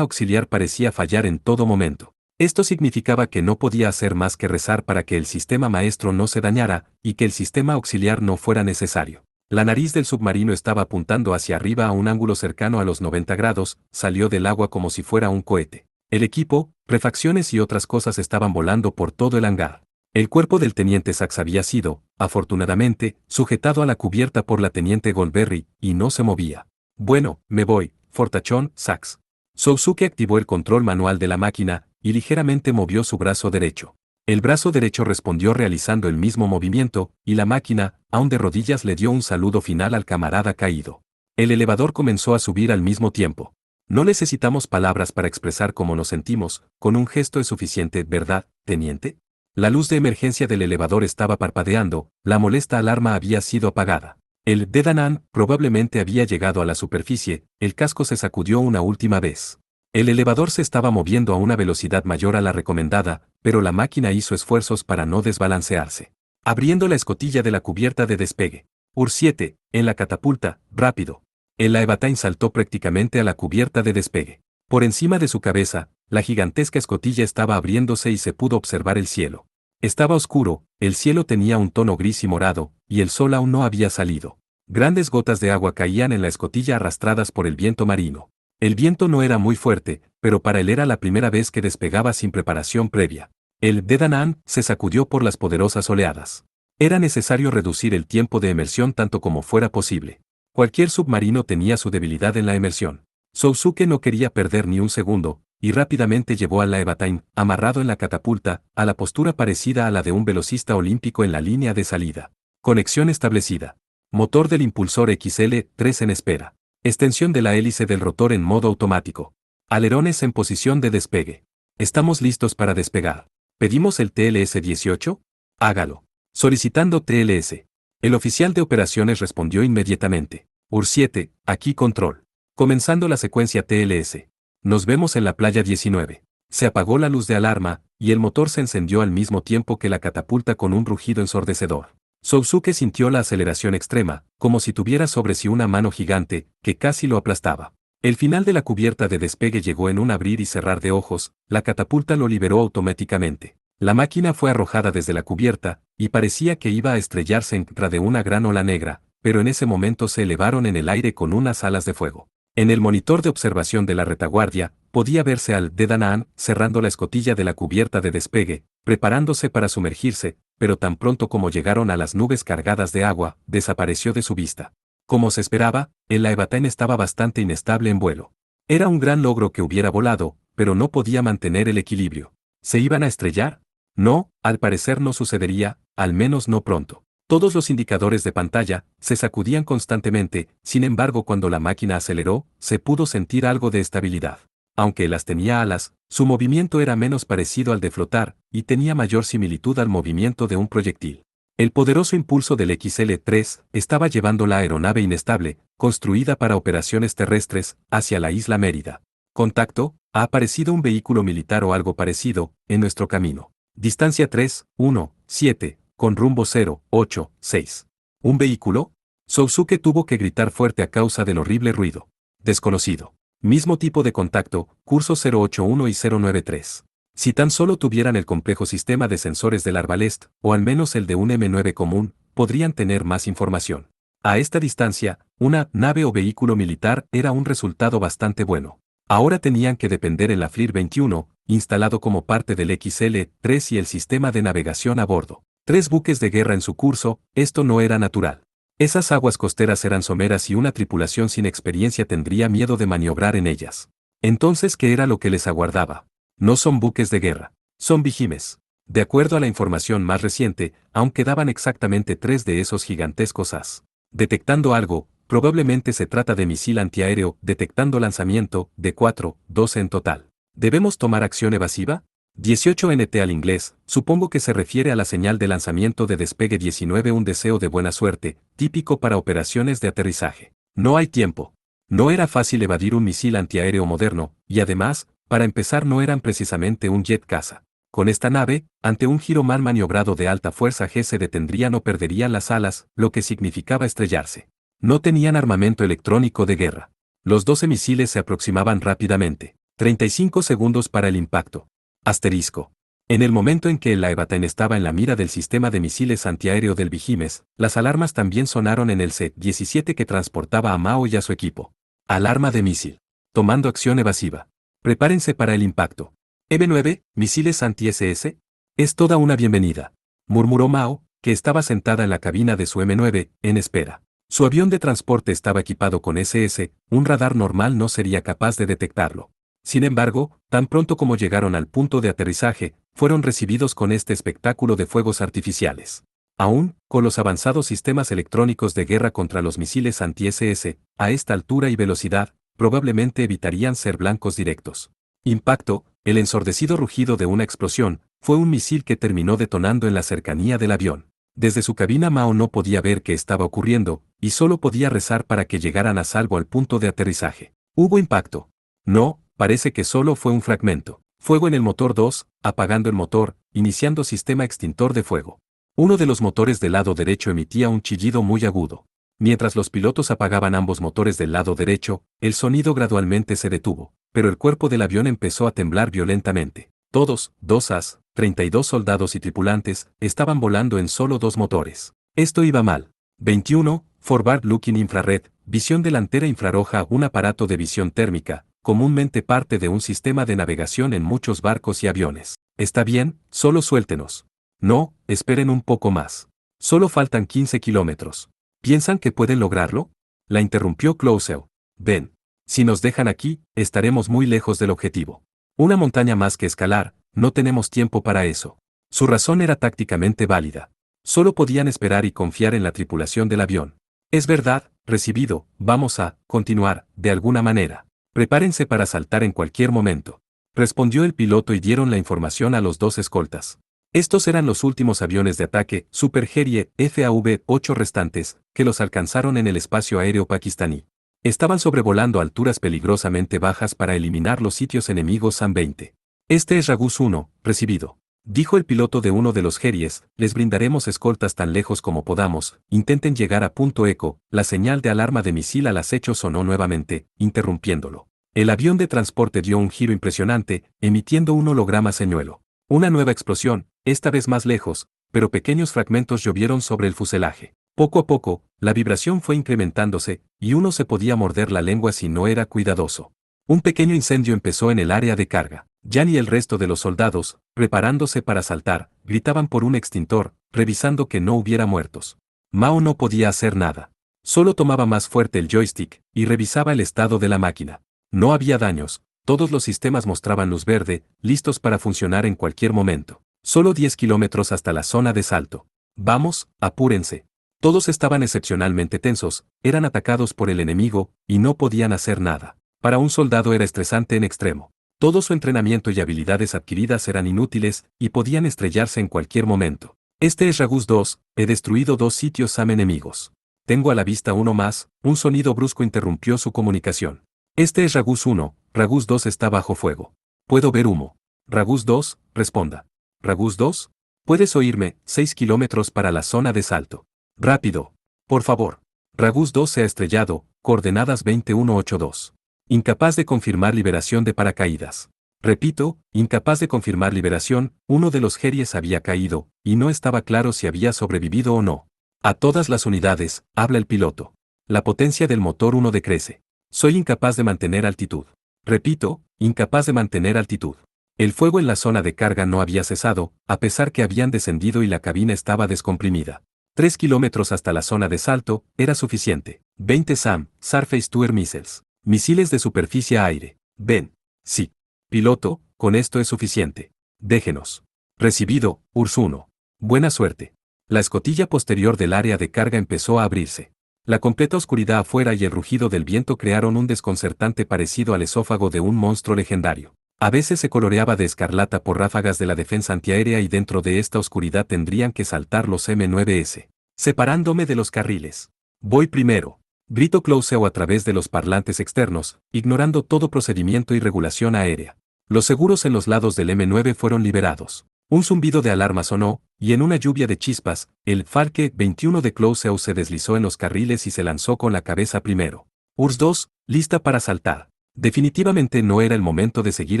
Speaker 1: auxiliar parecía fallar en todo momento. Esto significaba que no podía hacer más que rezar para que el sistema maestro no se dañara, y que el sistema auxiliar no fuera necesario. La nariz del submarino estaba apuntando hacia arriba a un ángulo cercano a los 90 grados, salió del agua como si fuera un cohete. El equipo, refacciones y otras cosas estaban volando por todo el hangar. El cuerpo del teniente Sachs había sido, afortunadamente, sujetado a la cubierta por la teniente Goldberry, y no se movía. Bueno, me voy, fortachón, Sachs. Sousuke activó el control manual de la máquina, y ligeramente movió su brazo derecho. El brazo derecho respondió realizando el mismo movimiento, y la máquina, aún de rodillas, le dio un saludo final al camarada caído. El elevador comenzó a subir al mismo tiempo. No necesitamos palabras para expresar cómo nos sentimos, con un gesto es suficiente, ¿verdad, teniente? La luz de emergencia del elevador estaba parpadeando, la molesta alarma había sido apagada. El de Danann probablemente había llegado a la superficie, el casco se sacudió una última vez. El elevador se estaba moviendo a una velocidad mayor a la recomendada, pero la máquina hizo esfuerzos para no desbalancearse. Abriendo la escotilla de la cubierta de despegue. Ur 7, en la catapulta, rápido. El Aevatain saltó prácticamente a la cubierta de despegue. Por encima de su cabeza, la gigantesca escotilla estaba abriéndose y se pudo observar el cielo. Estaba oscuro, el cielo tenía un tono gris y morado, y el sol aún no había salido. Grandes gotas de agua caían en la escotilla arrastradas por el viento marino. El viento no era muy fuerte, pero para él era la primera vez que despegaba sin preparación previa. El de Danann se sacudió por las poderosas oleadas. Era necesario reducir el tiempo de emersión tanto como fuera posible. Cualquier submarino tenía su debilidad en la emersión. Sousuke no quería perder ni un segundo, y rápidamente llevó al Aevatain, amarrado en la catapulta, a la postura parecida a la de un velocista olímpico en la línea de salida. Conexión establecida. Motor del impulsor XL-3 en espera. Extensión de la hélice del rotor en modo automático. Alerones en posición de despegue. Estamos listos para despegar. ¿Pedimos el TLS-18? Hágalo. Solicitando TLS. El oficial de operaciones respondió inmediatamente. Ur 7, aquí control. Comenzando la secuencia TLS. Nos vemos en la playa 19. Se apagó la luz de alarma, y el motor se encendió al mismo tiempo que la catapulta con un rugido ensordecedor. Sousuke sintió la aceleración extrema, como si tuviera sobre sí una mano gigante, que casi lo aplastaba. El final de la cubierta de despegue llegó en un abrir y cerrar de ojos, la catapulta lo liberó automáticamente. La máquina fue arrojada desde la cubierta, y parecía que iba a estrellarse en contra de una gran ola negra, pero en ese momento se elevaron en el aire con unas alas de fuego. En el monitor de observación de la retaguardia, podía verse al de Danaan cerrando la escotilla de la cubierta de despegue, preparándose para sumergirse, pero tan pronto como llegaron a las nubes cargadas de agua, desapareció de su vista. Como se esperaba, el Laevatain estaba bastante inestable en vuelo. Era un gran logro que hubiera volado, pero no podía mantener el equilibrio. ¿Se iban a estrellar? No, al parecer no sucedería, al menos no pronto. Todos los indicadores de pantalla se sacudían constantemente, sin embargo cuando la máquina aceleró, se pudo sentir algo de estabilidad. Aunque las tenía alas, su movimiento era menos parecido al de flotar, y tenía mayor similitud al movimiento de un proyectil. El poderoso impulso del XL-3 estaba llevando la aeronave inestable, construida para operaciones terrestres, hacia la isla Mérida. Contacto, ha aparecido un vehículo militar o algo parecido, en nuestro camino. Distancia 3, 1, 7, con rumbo 0, 8, 6. ¿Un vehículo? Sousuke tuvo que gritar fuerte a causa del horrible ruido. Desconocido. Mismo tipo de contacto, curso 081 y 093. Si tan solo tuvieran el complejo sistema de sensores del Arbalest, o al menos el de un M9 común, podrían tener más información. A esta distancia, una nave o vehículo militar era un resultado bastante bueno. Ahora tenían que depender en la FLIR 21, instalado como parte del XL-3 y el sistema de navegación a bordo. 3 buques de guerra en su curso, esto no era natural. Esas aguas costeras eran someras y una tripulación sin experiencia tendría miedo de maniobrar en ellas. Entonces, ¿qué era lo que les aguardaba? No son buques de guerra, son Vigimes. De acuerdo a la información más reciente, aún quedaban exactamente 3 de esos gigantescos as. Detectando algo, probablemente se trata de misil antiaéreo, detectando lanzamiento, de 4, 12 en total. ¿Debemos tomar acción evasiva? 18 NT al inglés, supongo que se refiere a la señal de lanzamiento de despegue 19, un deseo de buena suerte, típico para operaciones de aterrizaje. No hay tiempo. No era fácil evadir un misil antiaéreo moderno, y además, para empezar no eran precisamente un jet caza. Con esta nave, ante un giro mal maniobrado de alta fuerza G se detendrían o perderían las alas, lo que significaba estrellarse. No tenían armamento electrónico de guerra. Los 12 misiles se aproximaban rápidamente. 35 segundos para el impacto. Asterisco. En el momento en que el Laevatain estaba en la mira del sistema de misiles antiaéreo del Vigimes, las alarmas también sonaron en el C-17 que transportaba a Mao y a su equipo. Alarma de misil. Tomando acción evasiva. Prepárense para el impacto. M9, misiles anti-SS. Es toda una bienvenida. Murmuró Mao, que estaba sentada en la cabina de su M9, en espera. Su avión de transporte estaba equipado con SS, un radar normal no sería capaz de detectarlo. Sin embargo, tan pronto como llegaron al punto de aterrizaje, fueron recibidos con este espectáculo de fuegos artificiales. Aún, con los avanzados sistemas electrónicos de guerra contra los misiles anti-SS, a esta altura y velocidad, probablemente evitarían ser blancos directos. Impacto, el ensordecido rugido de una explosión, fue un misil que terminó detonando en la cercanía del avión. Desde su cabina Mao no podía ver qué estaba ocurriendo, y solo podía rezar para que llegaran a salvo al punto de aterrizaje. ¿Hubo impacto? No, parece que solo fue un fragmento. Fuego en el motor 2, apagando el motor, iniciando sistema extintor de fuego. Uno de los motores del lado derecho emitía un chillido muy agudo. Mientras los pilotos apagaban ambos motores del lado derecho, el sonido gradualmente se detuvo, pero el cuerpo del avión empezó a temblar violentamente. Todos, 2 as, 32 soldados y tripulantes, estaban volando en solo 2 motores. Esto iba mal. 21. Forward Looking Infrared, visión delantera infrarroja, un aparato de visión térmica, comúnmente parte de un sistema de navegación en muchos barcos y aviones. Está bien, solo suéltenos. No, esperen un poco más. Solo faltan 15 kilómetros. ¿Piensan que pueden lograrlo? La interrumpió Clouseau. Ven. Si nos dejan aquí, estaremos muy lejos del objetivo. Una montaña más que escalar, no tenemos tiempo para eso. Su razón era tácticamente válida. Solo podían esperar y confiar en la tripulación del avión. Es verdad, recibido, vamos a continuar, de alguna manera. Prepárense para saltar en cualquier momento. Respondió el piloto y dieron la información a los 2 escoltas. Estos eran los últimos aviones de ataque Superherie FAV-8 restantes, que los alcanzaron en el espacio aéreo pakistaní. Estaban sobrevolando alturas peligrosamente bajas para eliminar los sitios enemigos SAM-20. Este es Ragus 1, recibido. Dijo el piloto de uno de los Jerries, les brindaremos escoltas tan lejos como podamos, intenten llegar a punto eco, la señal de alarma de misil al acecho sonó nuevamente, interrumpiéndolo. El avión de transporte dio un giro impresionante, emitiendo un holograma señuelo. Una nueva explosión, esta vez más lejos, pero pequeños fragmentos llovieron sobre el fuselaje. Poco a poco, la vibración fue incrementándose, y uno se podía morder la lengua si no era cuidadoso. Un pequeño incendio empezó en el área de carga. Jan y el resto de los soldados, preparándose para saltar, gritaban por un extintor, revisando que no hubiera muertos. Mao no podía hacer nada. Solo tomaba más fuerte el joystick, y revisaba el estado de la máquina. No había daños, todos los sistemas mostraban luz verde, listos para funcionar en cualquier momento. Solo 10 kilómetros hasta la zona de salto. Vamos, apúrense. Todos estaban excepcionalmente tensos, eran atacados por el enemigo, y no podían hacer nada. Para un soldado era estresante en extremo. Todo su entrenamiento y habilidades adquiridas eran inútiles, y podían estrellarse en cualquier momento. Este es Ragus 2, he destruido 2 sitios SAM enemigos. Tengo a la vista uno más, un sonido brusco interrumpió su comunicación. Este es Ragus 1, Ragus 2 está bajo fuego. Puedo ver humo. Ragus 2, responda. Ragus 2, puedes oírme, 6 kilómetros para la zona de salto. Rápido. Por favor. Ragus 2 se ha estrellado, coordenadas 20182. Incapaz de confirmar liberación de paracaídas. Repito, incapaz de confirmar liberación, uno de los Jerries había caído, y no estaba claro si había sobrevivido o no. A todas las unidades, habla el piloto. La potencia del motor 1 decrece. Soy incapaz de mantener altitud. Repito, incapaz de mantener altitud. El fuego en la zona de carga no había cesado, a pesar que habían descendido y la cabina estaba descomprimida. 3 kilómetros hasta la zona de salto, era suficiente. 20 SAM, Surface-to-Air Missiles. Misiles de superficie a aire. Ven. Sí. Piloto, con esto es suficiente. Déjenos. Recibido, URS 1. Buena suerte. La escotilla posterior del área de carga empezó a abrirse. La completa oscuridad afuera y el rugido del viento crearon un desconcertante parecido al esófago de un monstruo legendario. A veces se coloreaba de escarlata por ráfagas de la defensa antiaérea y dentro de esta oscuridad tendrían que saltar los M9S. Separándome de los carriles. Voy primero. Gritó Clouseau a través de los parlantes externos, ignorando todo procedimiento y regulación aérea. Los seguros en los lados del M9 fueron liberados. Un zumbido de alarma sonó, y en una lluvia de chispas, el Falke 21 de Clouseau se deslizó en los carriles y se lanzó con la cabeza primero. URSS 2, lista para saltar. Definitivamente no era el momento de seguir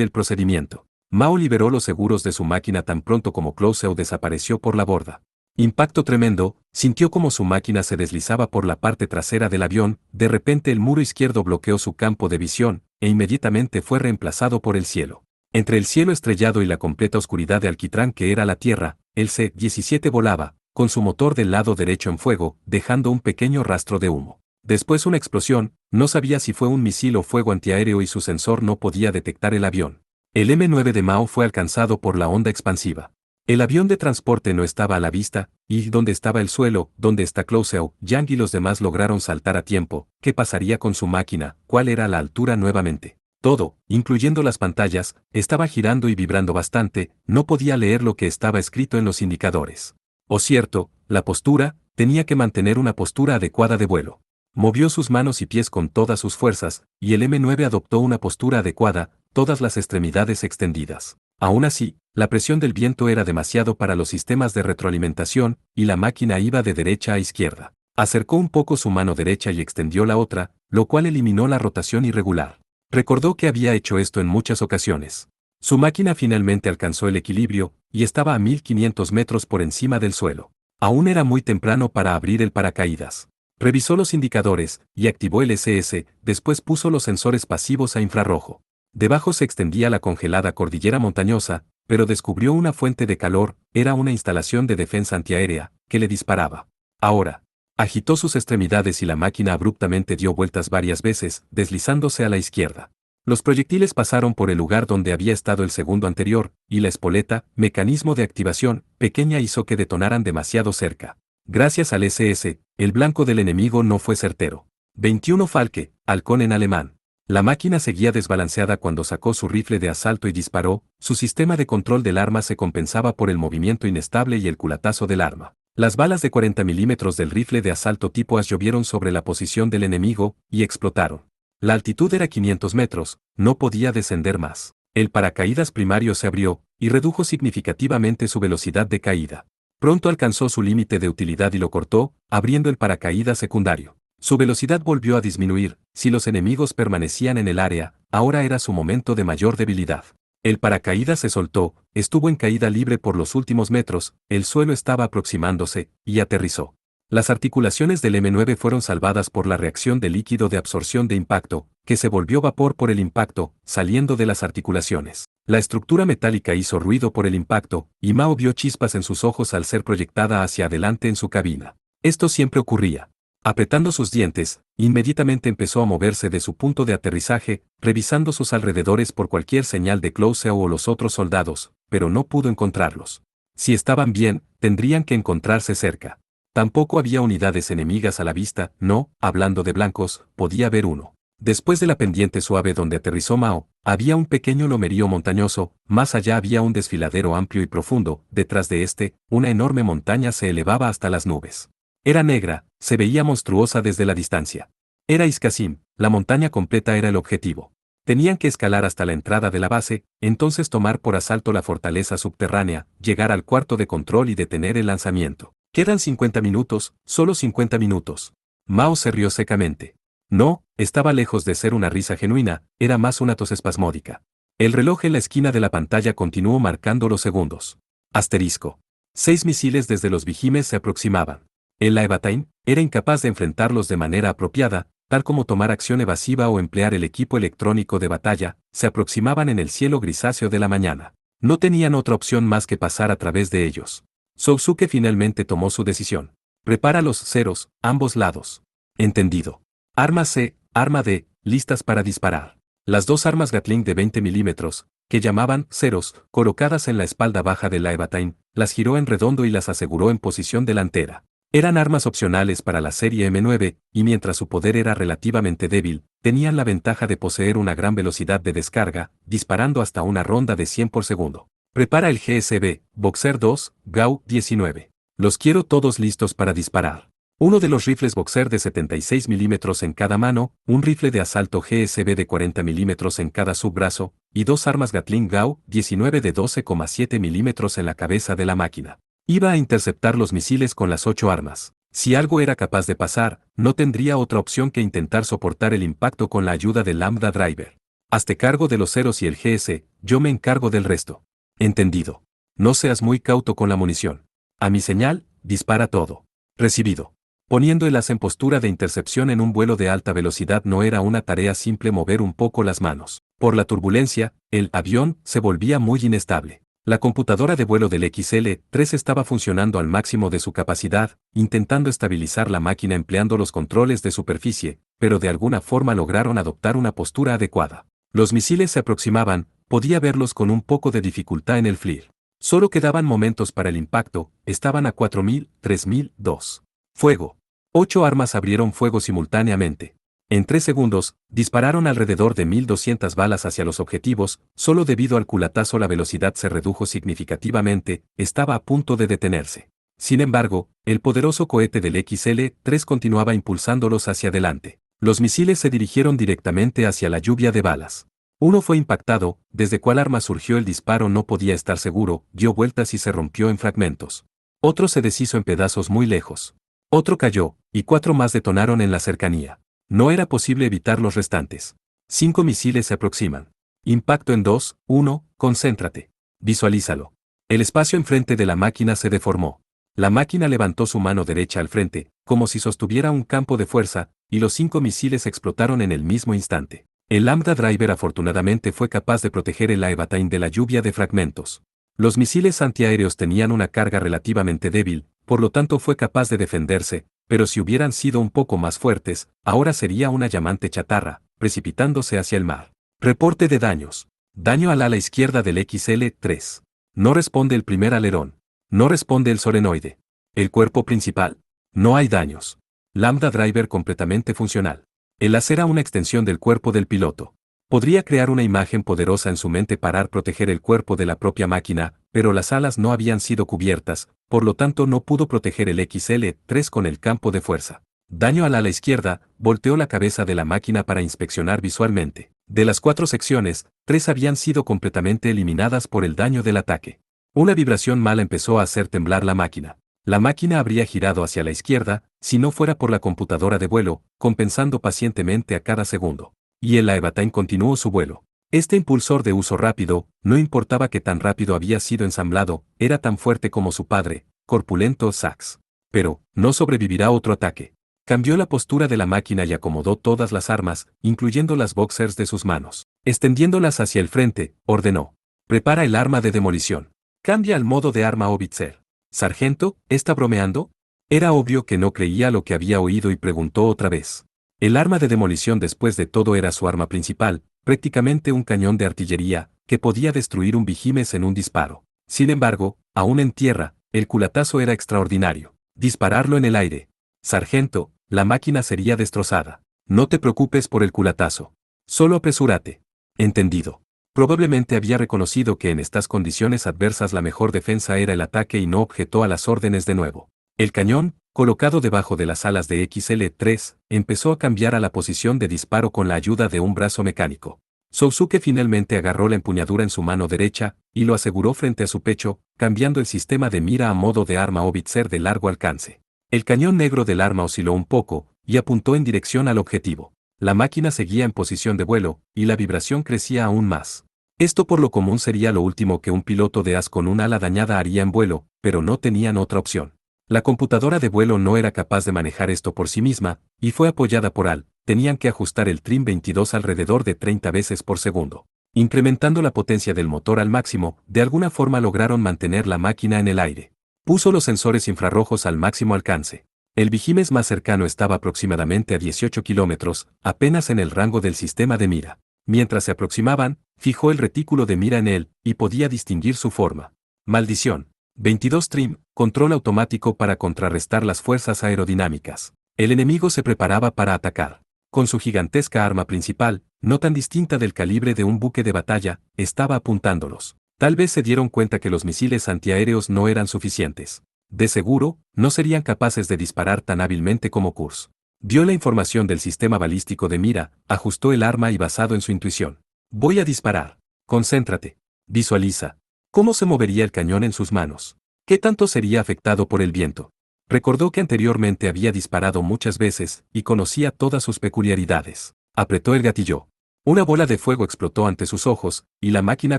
Speaker 1: el procedimiento. Mao liberó los seguros de su máquina tan pronto como Clouseau desapareció por la borda. Impacto tremendo, sintió como su máquina se deslizaba por la parte trasera del avión, de repente el muro izquierdo bloqueó su campo de visión, e inmediatamente fue reemplazado por el cielo. Entre el cielo estrellado y la completa oscuridad de alquitrán que era la Tierra, el C-17 volaba, con su motor del lado derecho en fuego, dejando un pequeño rastro de humo. Después una explosión, no sabía si fue un misil o fuego antiaéreo y su sensor no podía detectar el avión. El M9 de Mao fue alcanzado por la onda expansiva. El avión de transporte no estaba a la vista, y ¿dónde estaba el suelo? ¿Dónde está Clouseau? Yang y los demás lograron saltar a tiempo. ¿Qué pasaría con su máquina? ¿Cuál era la altura nuevamente? Todo, incluyendo las pantallas, estaba girando y vibrando bastante, no podía leer lo que estaba escrito en los indicadores. O cierto, la postura, tenía que mantener una postura adecuada de vuelo. Movió sus manos y pies con todas sus fuerzas, y el M9 adoptó una postura adecuada, todas las extremidades extendidas. Aún así, la presión del viento era demasiado para los sistemas de retroalimentación, y la máquina iba de derecha a izquierda. Acercó un poco su mano derecha y extendió la otra, lo cual eliminó la rotación irregular. Recordó que había hecho esto en muchas ocasiones. Su máquina finalmente alcanzó el equilibrio, y estaba a 1500 metros por encima del suelo. Aún era muy temprano para abrir el paracaídas. Revisó los indicadores, y activó el SS, después puso los sensores pasivos a infrarrojo. Debajo se extendía la congelada cordillera montañosa, pero descubrió una fuente de calor, era una instalación de defensa antiaérea, que le disparaba. Ahora. Agitó sus extremidades y la máquina abruptamente dio vueltas varias veces, deslizándose a la izquierda. Los proyectiles pasaron por el lugar donde había estado el segundo anterior, y la espoleta, mecanismo de activación, pequeña hizo que detonaran demasiado cerca. Gracias al SS, el blanco del enemigo no fue certero. 21 Falke, halcón en alemán. La máquina seguía desbalanceada cuando sacó su rifle de asalto y disparó, su sistema de control del arma se compensaba por el movimiento inestable y el culatazo del arma. Las balas de 40 milímetros del rifle de asalto tipo AS llovieron sobre la posición del enemigo, y explotaron. La altitud era 500 metros, no podía descender más. El paracaídas primario se abrió, y redujo significativamente su velocidad de caída. Pronto alcanzó su límite de utilidad y lo cortó, abriendo el paracaídas secundario. Su velocidad volvió a disminuir, si los enemigos permanecían en el área, ahora era su momento de mayor debilidad. El paracaídas se soltó, estuvo en caída libre por los últimos metros, el suelo estaba aproximándose, y aterrizó. Las articulaciones del M9 fueron salvadas por la reacción de líquido de absorción de impacto, que se volvió vapor por el impacto, saliendo de las articulaciones. La estructura metálica hizo ruido por el impacto, y Mao vio chispas en sus ojos al ser proyectada hacia adelante en su cabina. Esto siempre ocurría. Apretando sus dientes, inmediatamente empezó a moverse de su punto de aterrizaje, revisando sus alrededores por cualquier señal de Clouseau o los otros soldados, pero no pudo encontrarlos. Si estaban bien, tendrían que encontrarse cerca. Tampoco había unidades enemigas a la vista, no, hablando de blancos, podía ver uno. Después de la pendiente suave donde aterrizó Mao, había un pequeño lomerío montañoso, más allá había un desfiladero amplio y profundo, detrás de este, una enorme montaña se elevaba hasta las nubes. Era negra, se veía monstruosa desde la distancia. Era Iscasim, la montaña completa era el objetivo. Tenían que escalar hasta la entrada de la base, entonces tomar por asalto la fortaleza subterránea, llegar al cuarto de control y detener el lanzamiento. Quedan 50 minutos, solo 50 minutos. Mao se rió secamente. No, estaba lejos de ser una risa genuina, era más una tos espasmódica. El reloj en la esquina de la pantalla continuó marcando los segundos. Asterisco. 6 misiles desde los Vigimes se aproximaban. El Laevatain era incapaz de enfrentarlos de manera apropiada, tal como tomar acción evasiva o emplear el equipo electrónico de batalla, se aproximaban en el cielo grisáceo de la mañana. No tenían otra opción más que pasar a través de ellos. Sousuke finalmente tomó su decisión. Prepara los ceros, ambos lados. Entendido. Arma C, arma D, listas para disparar. Las dos armas Gatling de 20 milímetros, que llamaban ceros, colocadas en la espalda baja del Laevatain, las giró en redondo y las aseguró en posición delantera. Eran armas opcionales para la serie M9, y mientras su poder era relativamente débil, tenían la ventaja de poseer una gran velocidad de descarga, disparando hasta una ronda de 100 por segundo. Prepara el GSB, Boxer 2, GAU 19. Los quiero todos listos para disparar. Uno de los rifles Boxer de 76 milímetros en cada mano, un rifle de asalto GSB de 40 milímetros en cada subbrazo, y dos armas Gatling GAU 19 de 12,7 milímetros en la cabeza de la máquina. Iba a interceptar los misiles con las 8 armas. Si algo era capaz de pasar, no tendría otra opción que intentar soportar el impacto con la ayuda del Lambda Driver. Hazte cargo de los ceros y el GS, yo me encargo del resto. Entendido. No seas muy cauto con la munición. A mi señal, dispara todo. Recibido. Poniendo el as en postura de intercepción en un vuelo de alta velocidad no era una tarea simple mover un poco las manos. Por la turbulencia, el avión se volvía muy inestable. La computadora de vuelo del XL-3 estaba funcionando al máximo de su capacidad, intentando estabilizar la máquina empleando los controles de superficie, pero de alguna forma lograron adoptar una postura adecuada. Los misiles se aproximaban, podía verlos con un poco de dificultad en el FLIR. Solo quedaban momentos para el impacto, estaban a 4000, 3000, 2. Fuego. 8 armas abrieron fuego simultáneamente. En 3 segundos, dispararon alrededor de 1200 balas hacia los objetivos, solo debido al culatazo la velocidad se redujo significativamente, estaba a punto de detenerse. Sin embargo, el poderoso cohete del XL-3 continuaba impulsándolos hacia adelante. Los misiles se dirigieron directamente hacia la lluvia de balas. Uno fue impactado, desde cuál arma surgió el disparo no podía estar seguro, dio vueltas y se rompió en fragmentos. Otro se deshizo en pedazos muy lejos. Otro cayó, y 4 más detonaron en la cercanía. No era posible evitar los restantes. 5 misiles se aproximan. Impacto en 2, 1, concéntrate. Visualízalo. El espacio enfrente de la máquina se deformó. La máquina levantó su mano derecha al frente, como si sostuviera un campo de fuerza, y los 5 misiles explotaron en el mismo instante. El Lambda Driver afortunadamente fue capaz de proteger el Laevatain de la lluvia de fragmentos. Los misiles antiaéreos tenían una carga relativamente débil, por lo tanto fue capaz de defenderse, pero si hubieran sido un poco más fuertes, ahora sería una llamante chatarra, precipitándose hacia el mar. Reporte de daños. Daño al ala izquierda del XL-3. No responde el primer alerón. No responde el solenoide. El cuerpo principal. No hay daños. Lambda Driver completamente funcional. El as era una extensión del cuerpo del piloto. Podría crear una imagen poderosa en su mente para proteger el cuerpo de la propia máquina, pero las alas no habían sido cubiertas, por lo tanto no pudo proteger el XL-3 con el campo de fuerza. Daño al ala izquierda, volteó la cabeza de la máquina para inspeccionar visualmente. De las 4 secciones, 3 habían sido completamente eliminadas por el daño del ataque. Una vibración mala empezó a hacer temblar la máquina. La máquina habría girado hacia la izquierda, si no fuera por la computadora de vuelo, compensando pacientemente a cada segundo. Y el Aevatine continuó su vuelo. Este impulsor de uso rápido, no importaba que tan rápido había sido ensamblado, era tan fuerte como su padre, corpulento Sax. Pero, no sobrevivirá otro ataque. Cambió la postura de la máquina y acomodó todas las armas, incluyendo las boxers de sus manos. Extendiéndolas hacia el frente, ordenó. Prepara el arma de demolición. Cambia al modo de arma Howitzer. Sargento, ¿está bromeando? Era obvio que no creía lo que había oído y preguntó otra vez. El arma de demolición después de todo era su arma principal, prácticamente un cañón de artillería, que podía destruir un Vigimes en un disparo. Sin embargo, aún en tierra, el culatazo era extraordinario. Dispararlo en el aire. Sargento, la máquina sería destrozada. No te preocupes por el culatazo. Solo apresúrate. Entendido. Probablemente había reconocido que en estas condiciones adversas la mejor defensa era el ataque y no objetó a las órdenes de nuevo. El cañón, colocado debajo de las alas de XL-3, empezó a cambiar a la posición de disparo con la ayuda de un brazo mecánico. Sousuke finalmente agarró la empuñadura en su mano derecha y lo aseguró frente a su pecho, cambiando el sistema de mira a modo de arma Howitzer de largo alcance. El cañón negro del arma osciló un poco y apuntó en dirección al objetivo. La máquina seguía en posición de vuelo y la vibración crecía aún más. Esto por lo común sería lo último que un piloto de as con un ala dañada haría en vuelo, pero no tenían otra opción. La computadora de vuelo no era capaz de manejar esto por sí misma, y fue apoyada por AL, tenían que ajustar el trim 22 alrededor de 30 veces por segundo. Incrementando la potencia del motor al máximo, de alguna forma lograron mantener la máquina en el aire. Puso los sensores infrarrojos al máximo alcance. El Vigimes más cercano estaba aproximadamente a 18 kilómetros, apenas en el rango del sistema de mira. Mientras se aproximaban, fijó el retículo de mira en él, y podía distinguir su forma. Maldición. 22 trim, control automático para contrarrestar las fuerzas aerodinámicas. El enemigo se preparaba para atacar. Con su gigantesca arma principal, no tan distinta del calibre de un buque de batalla, estaba apuntándolos. Tal vez se dieron cuenta que los misiles antiaéreos no eran suficientes. De seguro, no serían capaces de disparar tan hábilmente como Kurz. Vio la información del sistema balístico de mira, ajustó el arma y basado en su intuición. Voy a disparar. Concéntrate. Visualiza. ¿Cómo se movería el cañón en sus manos? ¿Qué tanto sería afectado por el viento? Recordó que anteriormente había disparado muchas veces y conocía todas sus peculiaridades. Apretó el gatillo. Una bola de fuego explotó ante sus ojos, y la máquina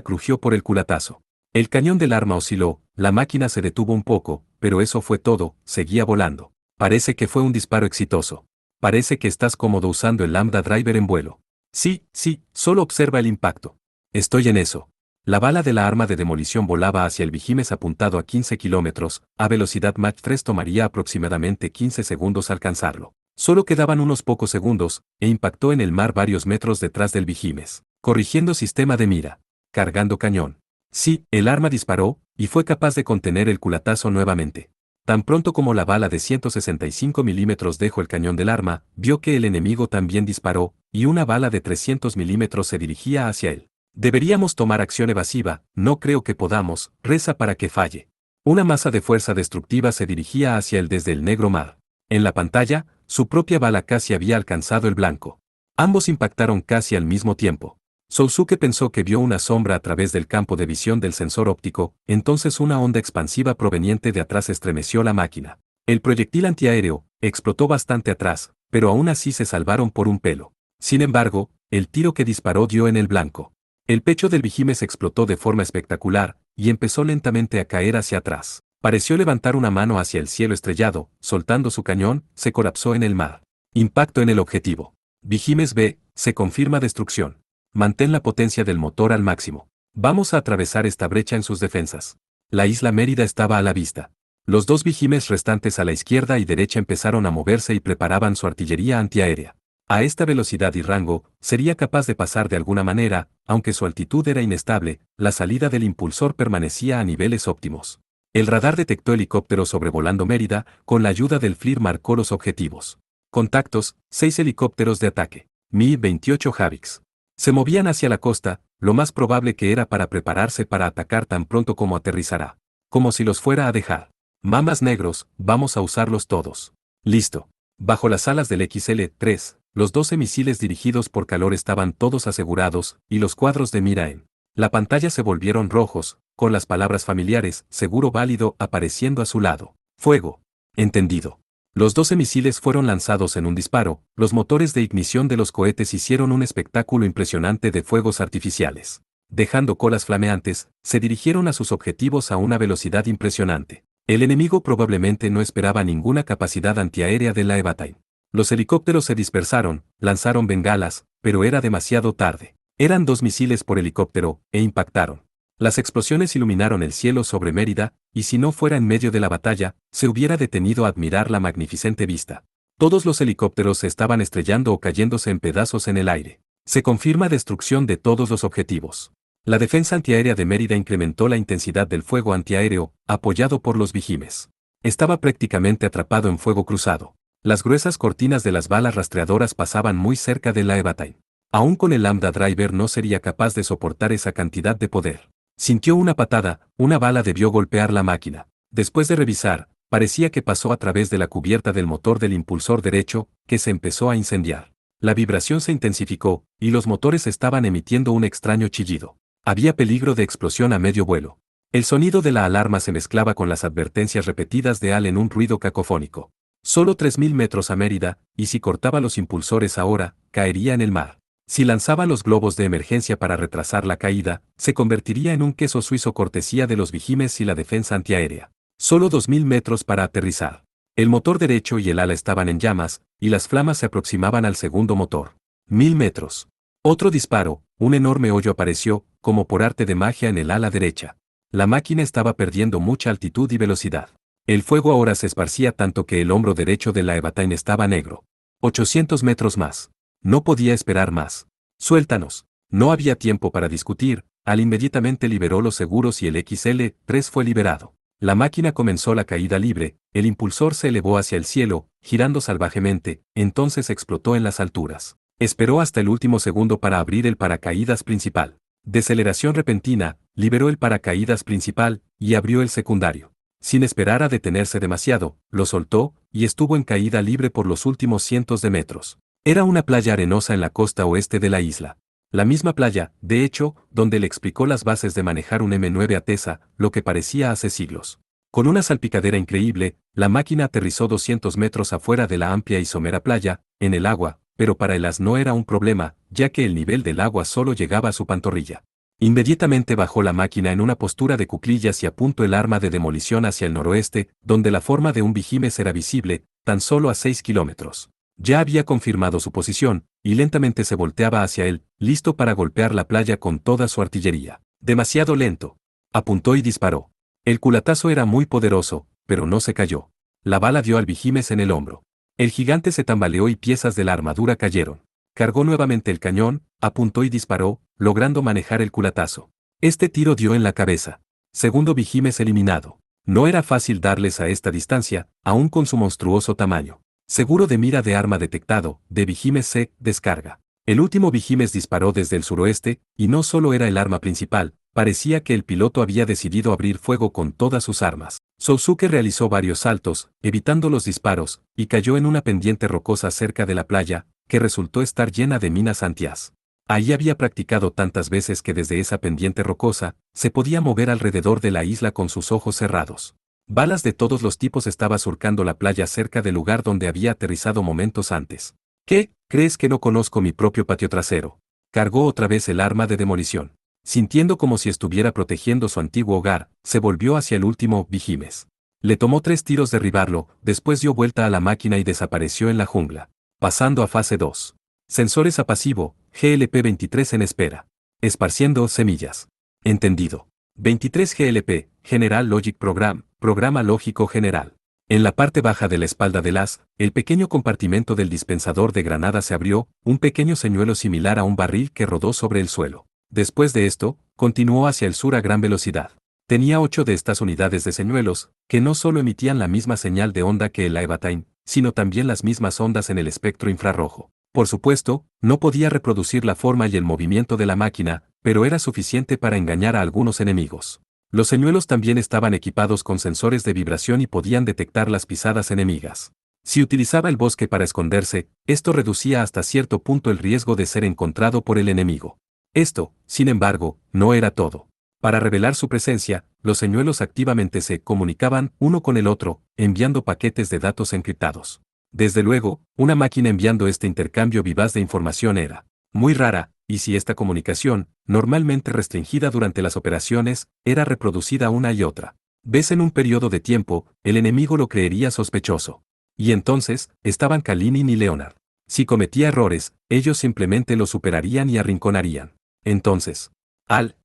Speaker 1: crujió por el culatazo. El cañón del arma osciló, la máquina se detuvo un poco, pero eso fue todo, seguía volando. Parece que fue un disparo exitoso. Parece que estás cómodo usando el Lambda Driver en vuelo. Sí, solo observa el impacto. Estoy en eso. La bala de la arma de demolición volaba hacia el Vigimes apuntado a 15 kilómetros, a velocidad Mach 3 tomaría aproximadamente 15 segundos alcanzarlo. Solo quedaban unos pocos segundos, e impactó en el mar varios metros detrás del Vigimes, corrigiendo sistema de mira, cargando cañón. Sí, el arma disparó, y fue capaz de contener el culatazo nuevamente. Tan pronto como la bala de 165 milímetros dejó el cañón del arma, vio que el enemigo también disparó, y una bala de 300 milímetros se dirigía hacia él. Deberíamos tomar acción evasiva, no creo que podamos, reza para que falle. Una masa de fuerza destructiva se dirigía hacia él desde el negro mar. En la pantalla, su propia bala casi había alcanzado el blanco. Ambos impactaron casi al mismo tiempo. Sousuke pensó que vio una sombra a través del campo de visión del sensor óptico, entonces una onda expansiva proveniente de atrás estremeció la máquina. El proyectil antiaéreo explotó bastante atrás, pero aún así se salvaron por un pelo. Sin embargo, el tiro que disparó dio en el blanco. El pecho del Vigimes explotó de forma espectacular, y empezó lentamente a caer hacia atrás. Pareció levantar una mano hacia el cielo estrellado, soltando su cañón, se colapsó en el mar. Impacto en el objetivo. Vigimes B, se confirma destrucción. Mantén la potencia del motor al máximo. Vamos a atravesar esta brecha en sus defensas. La isla Mérida estaba a la vista. Los dos Vigimes restantes a la izquierda y derecha empezaron a moverse y preparaban su artillería antiaérea. A esta velocidad y rango, sería capaz de pasar de alguna manera, aunque su altitud era inestable, la salida del impulsor permanecía a niveles óptimos. El radar detectó helicópteros sobrevolando Mérida, con la ayuda del FLIR marcó los objetivos. Contactos, 6 helicópteros de ataque. Mi-28 Havix. Se movían hacia la costa, lo más probable que era para prepararse para atacar tan pronto como aterrizará. Como si los fuera a dejar. Mamas negros, vamos a usarlos todos. Listo. Bajo las alas del XL-3, los 12 misiles dirigidos por calor estaban todos asegurados, y los cuadros de mira en la pantalla se volvieron rojos, con las palabras familiares, seguro válido, apareciendo a su lado. Fuego. Entendido. Los 12 misiles fueron lanzados en un disparo, los motores de ignición de los cohetes hicieron un espectáculo impresionante de fuegos artificiales. Dejando colas flameantes, se dirigieron a sus objetivos a una velocidad impresionante. El enemigo probablemente no esperaba ninguna capacidad antiaérea de la Evadine. Los helicópteros se dispersaron, lanzaron bengalas, pero era demasiado tarde. Eran 2 misiles por helicóptero, e impactaron. Las explosiones iluminaron el cielo sobre Mérida, y si no fuera en medio de la batalla, se hubiera detenido a admirar la magnificente vista. Todos los helicópteros se estaban estrellando o cayéndose en pedazos en el aire. Se confirma destrucción de todos los objetivos. La defensa antiaérea de Mérida incrementó la intensidad del fuego antiaéreo, apoyado por los Vigimes. Estaba prácticamente atrapado en fuego cruzado. Las gruesas cortinas de las balas rastreadoras pasaban muy cerca de la Evadine. Aún con el Lambda Driver no sería capaz de soportar esa cantidad de poder. Sintió una patada, una bala debió golpear la máquina. Después de revisar, parecía que pasó a través de la cubierta del motor del impulsor derecho, que se empezó a incendiar. La vibración se intensificó, y los motores estaban emitiendo un extraño chillido. Había peligro de explosión a medio vuelo. El sonido de la alarma se mezclaba con las advertencias repetidas de Al en un ruido cacofónico. Solo 3000 metros a Mérida, y si cortaba los impulsores ahora, caería en el mar. Si lanzaba los globos de emergencia para retrasar la caída, se convertiría en un queso suizo cortesía de los Vigimes y la defensa antiaérea. Solo 2000 metros para aterrizar. El motor derecho y el ala estaban en llamas, y las flamas se aproximaban al segundo motor. 1000 metros. Otro disparo, un enorme hoyo apareció, como por arte de magia en el ala derecha. La máquina estaba perdiendo mucha altitud y velocidad. El fuego ahora se esparcía tanto que el hombro derecho de la Evadine estaba negro. 800 metros más. No podía esperar más. Suéltanos. No había tiempo para discutir, Al inmediatamente liberó los seguros y el XL-3 fue liberado. La máquina comenzó la caída libre, el impulsor se elevó hacia el cielo, girando salvajemente, entonces explotó en las alturas. Esperó hasta el último segundo para abrir el paracaídas principal. Deceleración repentina, liberó el paracaídas principal, y abrió el secundario. Sin esperar a detenerse demasiado, lo soltó, y estuvo en caída libre por los últimos cientos de metros. Era una playa arenosa en la costa oeste de la isla. La misma playa, de hecho, donde le explicó las bases de manejar un M9 Atesa, lo que parecía hace siglos. Con una salpicadera increíble, la máquina aterrizó 200 metros afuera de la amplia y somera playa, en el agua, pero para el as no era un problema, ya que el nivel del agua solo llegaba a su pantorrilla. Inmediatamente bajó la máquina en una postura de cuclillas y apuntó el arma de demolición hacia el noroeste, donde la forma de un Vigimes era visible, tan solo a 6 kilómetros. Ya había confirmado su posición, y lentamente se volteaba hacia él, listo para golpear la playa con toda su artillería. Demasiado lento. Apuntó y disparó. El culatazo era muy poderoso, pero no se cayó. La bala dio al Vigimes en el hombro. El gigante se tambaleó y piezas de la armadura cayeron. Cargó nuevamente el cañón, apuntó y disparó, logrando manejar el culatazo. Este tiro dio en la cabeza. Segundo Vigimes eliminado. No era fácil darles a esta distancia, aún con su monstruoso tamaño. Seguro de mira de arma detectado, de Vigimes C, descarga. El último Vigimes disparó desde el suroeste, y no solo era el arma principal, parecía que el piloto había decidido abrir fuego con todas sus armas. Sousuke realizó varios saltos, evitando los disparos, y cayó en una pendiente rocosa cerca de la playa, que resultó estar llena de minas antias. Allí había practicado tantas veces que desde esa pendiente rocosa, se podía mover alrededor de la isla con sus ojos cerrados. Balas de todos los tipos estaban surcando la playa cerca del lugar donde había aterrizado momentos antes. ¿Qué? ¿Crees que no conozco mi propio patio trasero? Cargó otra vez el arma de demolición. Sintiendo como si estuviera protegiendo su antiguo hogar, se volvió hacia el último Vigimes. Le tomó 3 tiros derribarlo, después dio vuelta a la máquina y desapareció en la jungla. Pasando a fase 2. Sensores a pasivo, GLP-23 en espera. Esparciendo semillas. Entendido. 23 GLP, General Logic Program, Programa Lógico General. En la parte baja de la espalda del as, el pequeño compartimento del dispensador de granadas se abrió, un pequeño señuelo similar a un barril que rodó sobre el suelo. Después de esto, continuó hacia el sur a gran velocidad. Tenía 8 de estas unidades de señuelos, que no solo emitían la misma señal de onda que el Evadine, sino también las mismas ondas en el espectro infrarrojo. Por supuesto, no podía reproducir la forma y el movimiento de la máquina, pero era suficiente para engañar a algunos enemigos. Los señuelos también estaban equipados con sensores de vibración y podían detectar las pisadas enemigas. Si utilizaba el bosque para esconderse, esto reducía hasta cierto punto el riesgo de ser encontrado por el enemigo. Esto, sin embargo, no era todo. Para revelar su presencia, los señuelos activamente se comunicaban uno con el otro, enviando paquetes de datos encriptados. Desde luego, una máquina enviando este intercambio vivaz de información era muy rara, y si esta comunicación, normalmente restringida durante las operaciones, era reproducida una y otra vez en un periodo de tiempo, el enemigo lo creería sospechoso. Y entonces, estaban Kalinin y Leonard. Si cometía errores, ellos simplemente lo superarían y arrinconarían. Entonces,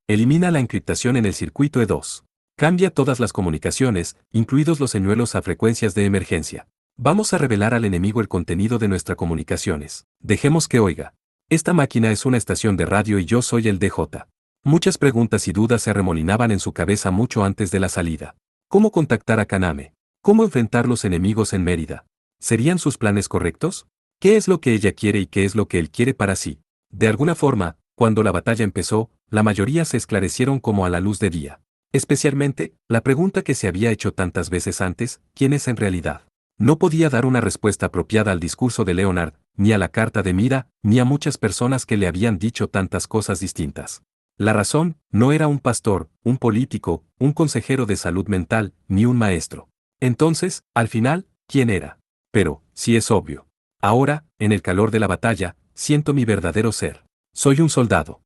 Speaker 1: elimina la encriptación en el circuito E2. Cambia todas las comunicaciones, incluidos los señuelos a frecuencias de emergencia. Vamos a revelar al enemigo el contenido de nuestras comunicaciones. Dejemos que oiga. Esta máquina es una estación de radio y yo soy el DJ. Muchas preguntas y dudas se arremolinaban en su cabeza mucho antes de la salida. ¿Cómo contactar a Kaname? ¿Cómo enfrentar los enemigos en Mérida? ¿Serían sus planes correctos? ¿Qué es lo que ella quiere y qué es lo que él quiere para sí? De alguna forma, cuando la batalla empezó, la mayoría se esclarecieron como a la luz de día. Especialmente, la pregunta que se había hecho tantas veces antes, ¿quién es en realidad? No podía dar una respuesta apropiada al discurso de Leonard, ni a la carta de Mira, ni a muchas personas que le habían dicho tantas cosas distintas. La razón, no era un pastor, un político, un consejero de salud mental, ni un maestro. Entonces, al final, ¿quién era? Pero, sí es obvio. Ahora, en el calor de la batalla, siento mi verdadero ser. Soy un soldado.